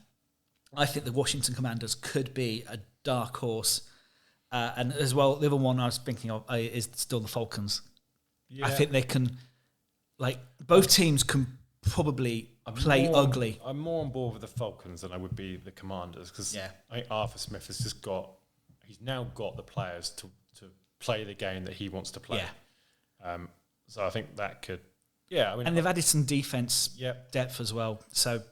Speaker 1: I think the Washington Commanders could be a dark horse. And as well, the other one I was thinking of is still the Falcons. Yeah. I think they can, both teams can probably play ugly.
Speaker 2: I'm more on board with the Falcons than I would be the Commanders, because I think Arthur Smith has he's now got the players to play the game that he wants to play. Yeah. So I think that could,
Speaker 1: and they've added some defense depth as well. So,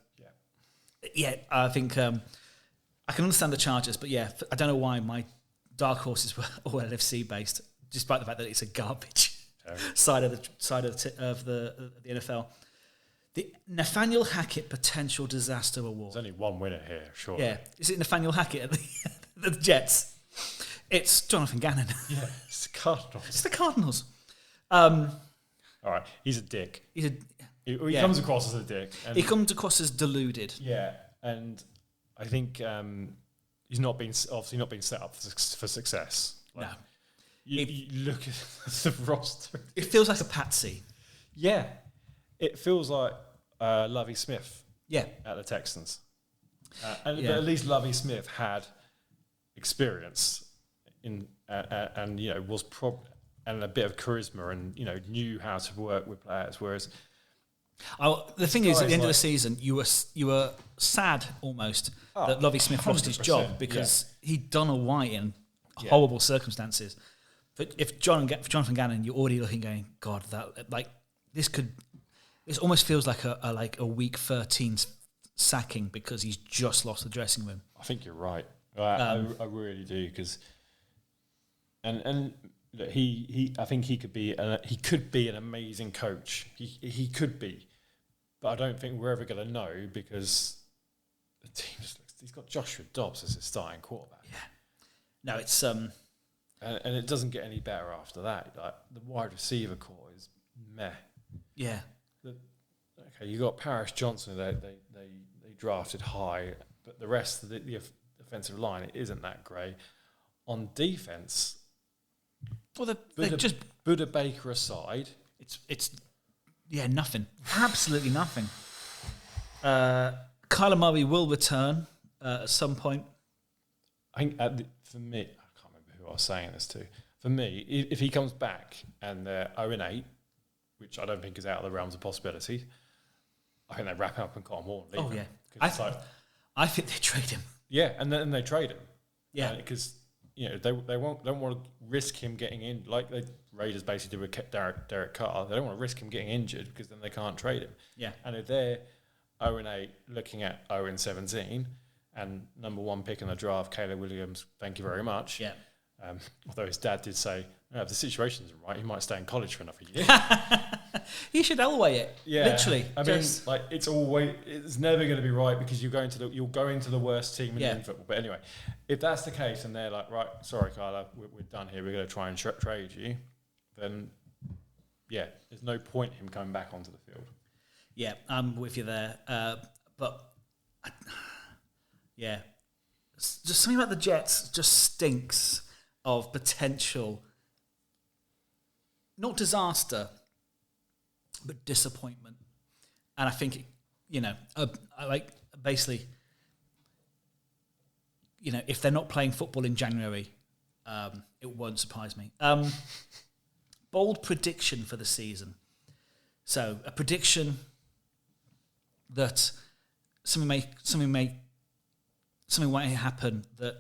Speaker 1: I think I can understand the Chargers, but I don't know why my dark horses were all NFC based, despite the fact that it's a garbage side of the NFL. The Nathaniel Hackett Potential Disaster Award.
Speaker 2: There's only one winner here, sure.
Speaker 1: Yeah, is it Nathaniel Hackett at the Jets? It's Jonathan Gannon.
Speaker 2: Yeah, it's the Cardinals.
Speaker 1: It's the Cardinals.
Speaker 2: All right, he's a dick.
Speaker 1: He
Speaker 2: comes across as a dick.
Speaker 1: He comes across as deluded.
Speaker 2: Yeah, and I think he's not been set up for success.
Speaker 1: No.
Speaker 2: You look at the roster.
Speaker 1: It feels like a patsy.
Speaker 2: Yeah. It feels like Lovie Smith at the Texans. But at least Lovie Smith had experience and was and a bit of charisma and knew how to work with players. Whereas
Speaker 1: the thing is, at the end of the season, you were sad almost that Lovie Smith lost his job because he'd done all right in horrible circumstances. But if Jonathan Gannon, you're already looking, going, God, this almost feels like a week 13 sacking because he's just lost the dressing room.
Speaker 2: I think you're right. I really do, because and I think he could be an amazing coach. He could be, but I don't think we're ever going to know because the team just looks he's got Joshua Dobbs as his starting quarterback.
Speaker 1: Yeah. No, it's
Speaker 2: and it doesn't get any better after that. Like the wide receiver core is meh.
Speaker 1: Yeah.
Speaker 2: Okay, you got Paris Johnson. They drafted high, but the rest of the offensive line, it isn't that great. On defense,
Speaker 1: well, they're just
Speaker 2: Buda Baker aside,
Speaker 1: it's nothing, absolutely nothing. Kyler Murray will return at some point.
Speaker 2: I think for me, I can't remember who I was saying this to. For me, if he comes back and they're 0-8, which I don't think is out of the realms of possibility, I think they wrap up and Cotton Moore and leave him.
Speaker 1: Yeah. I think they trade him.
Speaker 2: Yeah, and then they trade him.
Speaker 1: Yeah.
Speaker 2: Because they don't want to risk him getting in, like the Raiders basically did with Derek Carr. They don't want to risk him getting injured because then they can't trade him.
Speaker 1: Yeah.
Speaker 2: And if they're 0-8, looking at 0-17, and number one pick in the draft, Caleb Williams, thank you very much.
Speaker 1: Yeah.
Speaker 2: Although his dad did say, if the situation isn't right, he might stay in college for another year.
Speaker 1: He should Elway it.
Speaker 2: Yeah,
Speaker 1: literally.
Speaker 2: I mean, it's never going to be right because you'll go into the worst team in football. But anyway, if that's the case and they're like, right, sorry, Kyler, we're done here. We're going to try and trade you. Then, there's no point in him coming back onto the field.
Speaker 1: Yeah, I'm with you there. But just something about the Jets just stinks of potential, not disaster, but disappointment. And I think, I like basically, if they're not playing football in January, it won't surprise me. Bold prediction for the season. So a prediction that something might happen that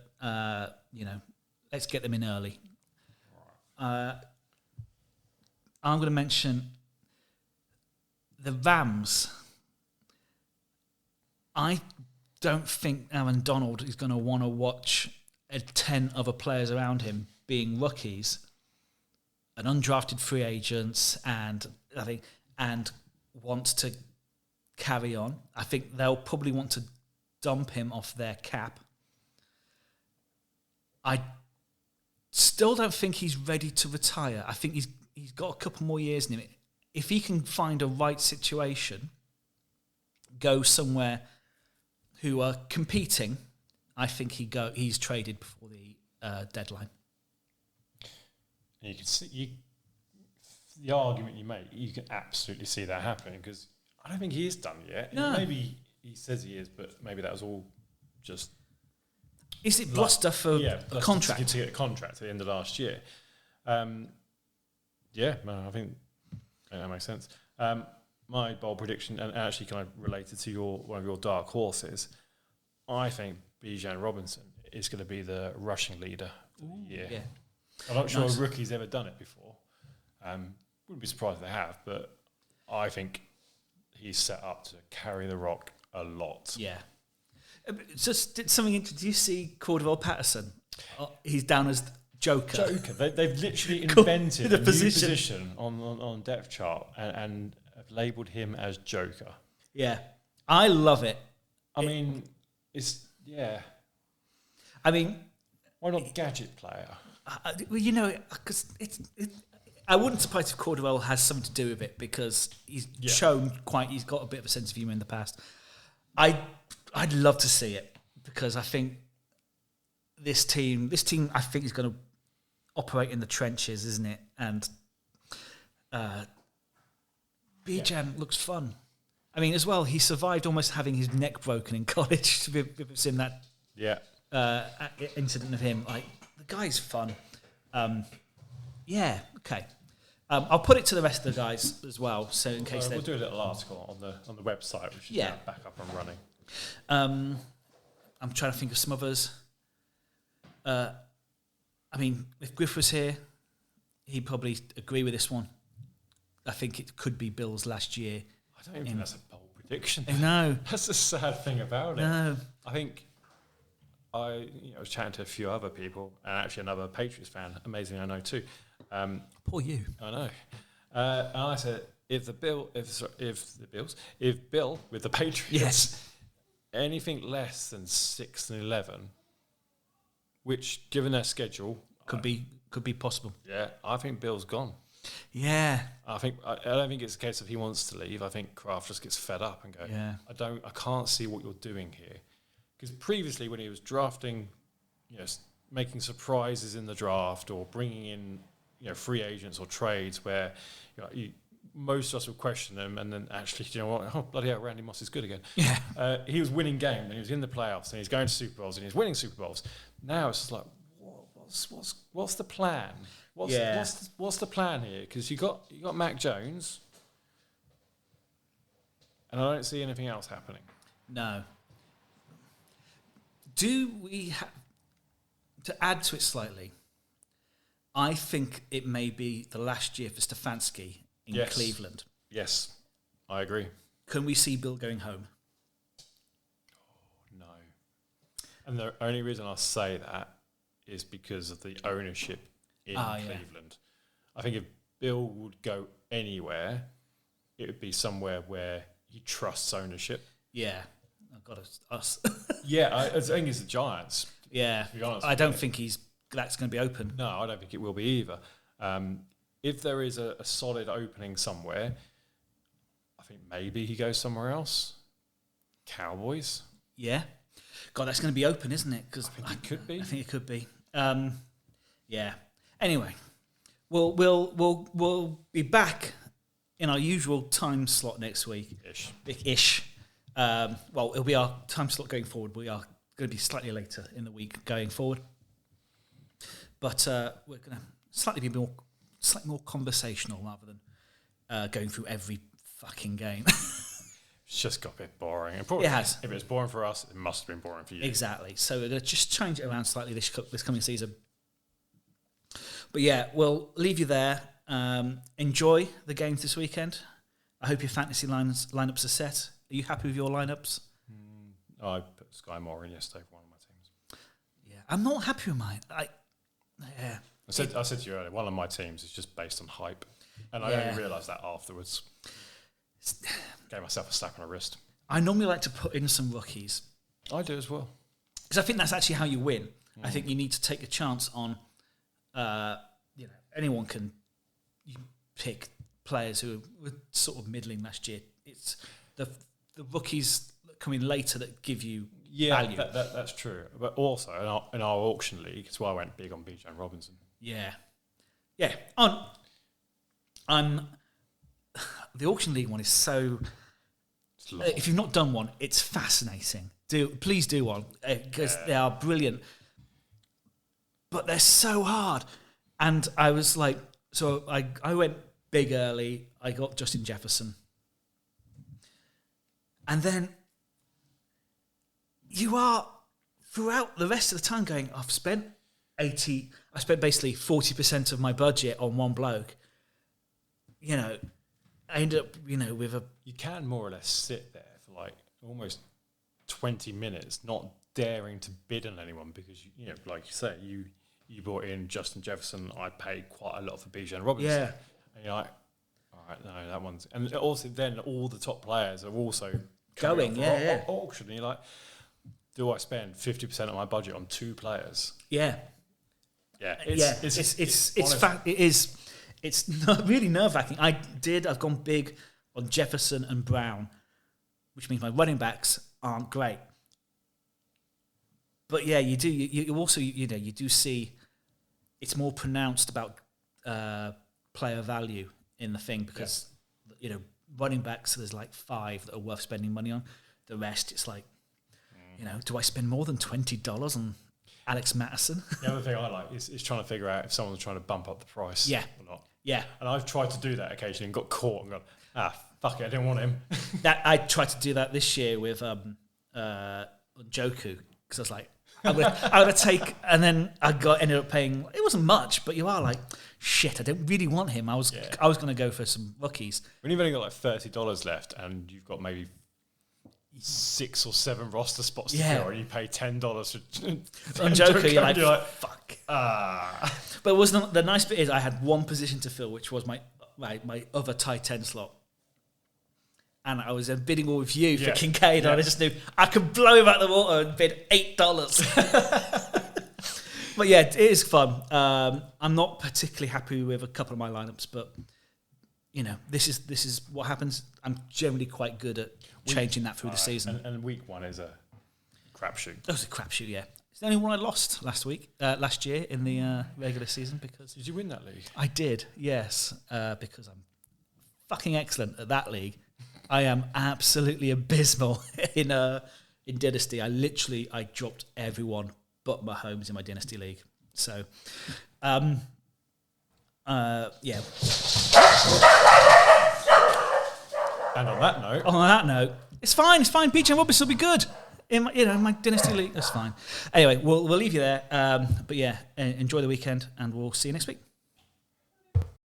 Speaker 1: let's get them in early. I'm going to mention the Rams. I don't think Aaron Donald is going to want to watch 10 other players around him being rookies and undrafted free agents, and want to carry on. I think they'll probably want to dump him off their cap. I still don't think he's ready to retire. I think he's got a couple more years in him. If he can find a right situation, go somewhere who are competing, I think he's traded before the deadline.
Speaker 2: You can see the argument you make. You can absolutely see that happening because I don't think he is done yet.
Speaker 1: No.
Speaker 2: Maybe he says he is, but maybe that was all just.
Speaker 1: Is it bluster for a contract?
Speaker 2: To get a contract at the end of last year. I think that makes sense. My bold prediction, and actually kind of related to one of your dark horses, I think Bijan Robinson is going to be the rushing leader of the year.
Speaker 1: Yeah.
Speaker 2: I'm not sure a rookie's ever done it before. Wouldn't be surprised if they have, but I think he's set up to carry the rock a lot.
Speaker 1: Yeah. Just something. Did you see Cordell Patterson? He's down as Joker.
Speaker 2: They've literally invented a new
Speaker 1: position
Speaker 2: on depth chart and have labelled him as Joker.
Speaker 1: Yeah, I love it.
Speaker 2: I mean, why not gadget player?
Speaker 1: Because I wouldn't surprise if Cordell has something to do with it because he's shown he's got a bit of a sense of humour in the past. I'd love to see it because I think this team I think is going to operate in the trenches, isn't it? And Bijan looks fun. I mean, as well, he survived almost having his neck broken in college. To be seen that incident of him, like the guy's fun. Okay. I'll put it to the rest of the guys as well, so in case
Speaker 2: we'll do a little article on the website, which is now back up and running.
Speaker 1: I'm trying to think of some others. If Griff was here, he'd probably agree with this one. I think it could be Bills last year.
Speaker 2: I don't even think that's a bold prediction.
Speaker 1: No.
Speaker 2: That's the sad thing about it.
Speaker 1: No.
Speaker 2: I think I was chatting to a few other people, and actually another Patriots fan, amazing I know too.
Speaker 1: Poor you.
Speaker 2: I know. And I said, if Bill with the Patriots anything less than 6 and 11, which, given their schedule,
Speaker 1: could be possible.
Speaker 2: Yeah, I think Bill's gone.
Speaker 1: Yeah,
Speaker 2: I don't think it's a case of he wants to leave. I think Kraft just gets fed up and go, I can't see what you're doing here. Because previously, when he was drafting, making surprises in the draft or bringing in, free agents or trades where, most of us would question them, and then actually, you know what? Oh, bloody hell, Randy Moss is good again.
Speaker 1: Yeah,
Speaker 2: he was winning games, and he was in the playoffs, and he's going to Super Bowls, and he's winning Super Bowls. Now it's just like, what's the plan? What's the plan here? Because you got Mac Jones, and I don't see anything else happening.
Speaker 1: No. Do we to add to it slightly? I think it may be the last year for Stefanski in Cleveland.
Speaker 2: Yes, I agree.
Speaker 1: Can we see Bill going home?
Speaker 2: Oh, no. And the only reason I say that is because of the ownership in Cleveland. I think if Bill would go anywhere, it would be somewhere where he trusts ownership.
Speaker 1: Yeah. Oh, God, it's us.
Speaker 2: I think it's the Giants.
Speaker 1: Yeah.
Speaker 2: To be honest,
Speaker 1: I don't think that's going to be open.
Speaker 2: No, I don't think it will be either. If there is a solid opening somewhere, I think maybe he goes somewhere else. Cowboys.
Speaker 1: Yeah. God, that's going to be open, isn't it? Because
Speaker 2: I think it could be.
Speaker 1: I think it could be. Yeah. Anyway, we'll be back in our usual time slot next week. Ish. Well, it'll be our time slot going forward. We are going to be slightly later in the week going forward, but we're going to slightly more conversational rather than going through every fucking game.
Speaker 2: It's just got a bit boring. And probably,
Speaker 1: it has.
Speaker 2: If it's boring for us, it must have been boring for you.
Speaker 1: Exactly. So we're going to just change it around slightly this coming season. But yeah, we'll leave you there. Enjoy the games this weekend. I hope your fantasy lineups are set. Are you happy with your lineups?
Speaker 2: I put Sky Moore in yesterday for one of my teams.
Speaker 1: Yeah, I'm not happy with mine. I
Speaker 2: said to you earlier, one of my teams is just based on hype, and I only realised that afterwards. Gave myself a slap on the wrist.
Speaker 1: I normally like to put in some rookies.
Speaker 2: I do as well.
Speaker 1: Because I think that's actually how you win. I think you need to take a chance on, anyone can pick players who were sort of middling last year. It's the rookies that come in later that give you value.
Speaker 2: That's true. But also in our auction league, it's why I went big on Bijan Robinson.
Speaker 1: Yeah. The auction league one is so. If you've not done one, it's fascinating. Please do one because they are brilliant, but they're so hard. And I was like, so I went big early. I got Justin Jefferson, and then you are throughout the rest of the time going, I spent basically 40% of my budget on one bloke. I ended up, with a...
Speaker 2: You can more or less sit there for like almost 20 minutes not daring to bid on anyone because, like you say, you brought in Justin Jefferson. I paid quite a lot for Bijan Robinson.
Speaker 1: Yeah.
Speaker 2: And you're like, all right, no, that one's... And also then all the top players are also
Speaker 1: going,
Speaker 2: auction. And you're like, do I spend 50% of my budget on two players?
Speaker 1: Yeah.
Speaker 2: Yeah.
Speaker 1: It's really nerve-wracking. I've gone big on Jefferson and Brown, which means my running backs aren't great. But yeah, you do. You also, you do see it's more pronounced about player value in the thing because, running backs, there's like 5 that are worth spending money on. The rest, it's like, do I spend more than $20 on Alex Mattison?
Speaker 2: The other thing I like is trying to figure out if someone's trying to bump up the price or not.
Speaker 1: Yeah.
Speaker 2: And I've tried to do that occasionally and got caught and gone, fuck it, I didn't want him.
Speaker 1: I tried to do that this year with Joku because I was like, I'm gonna take, and then ended up paying. It wasn't much, but you are like, shit, I don't really want him. I was going to go for some rookies.
Speaker 2: When you've only got like $30 left and you've got maybe 6 or 7 roster spots to fill, and you pay $10 for
Speaker 1: on Joker, you're like, fuck. But it wasn't. The nice bit is I had one position to fill, which was my other tight end slot, and I was bidding war with you for Kincaid, and I just knew I could blow him out the water and bid $8. But yeah, it is fun. I'm not particularly happy with a couple of my lineups, but this is what happens. I'm generally quite good at changing that through the season.
Speaker 2: And week 1 is a crapshoot.
Speaker 1: That was a crapshoot, yeah. It's the only one I lost last year in the regular season. Because
Speaker 2: did you win that league?
Speaker 1: I did, yes, because I'm fucking excellent at that league. I am absolutely abysmal in Dynasty. I dropped everyone but Mahomes in my Dynasty league. So, yeah.
Speaker 2: And on that note,
Speaker 1: it's fine. BJ Roberts will be good in my Dynasty league. That's fine. Anyway, we'll leave you there. But yeah, enjoy the weekend, and we'll see you next week.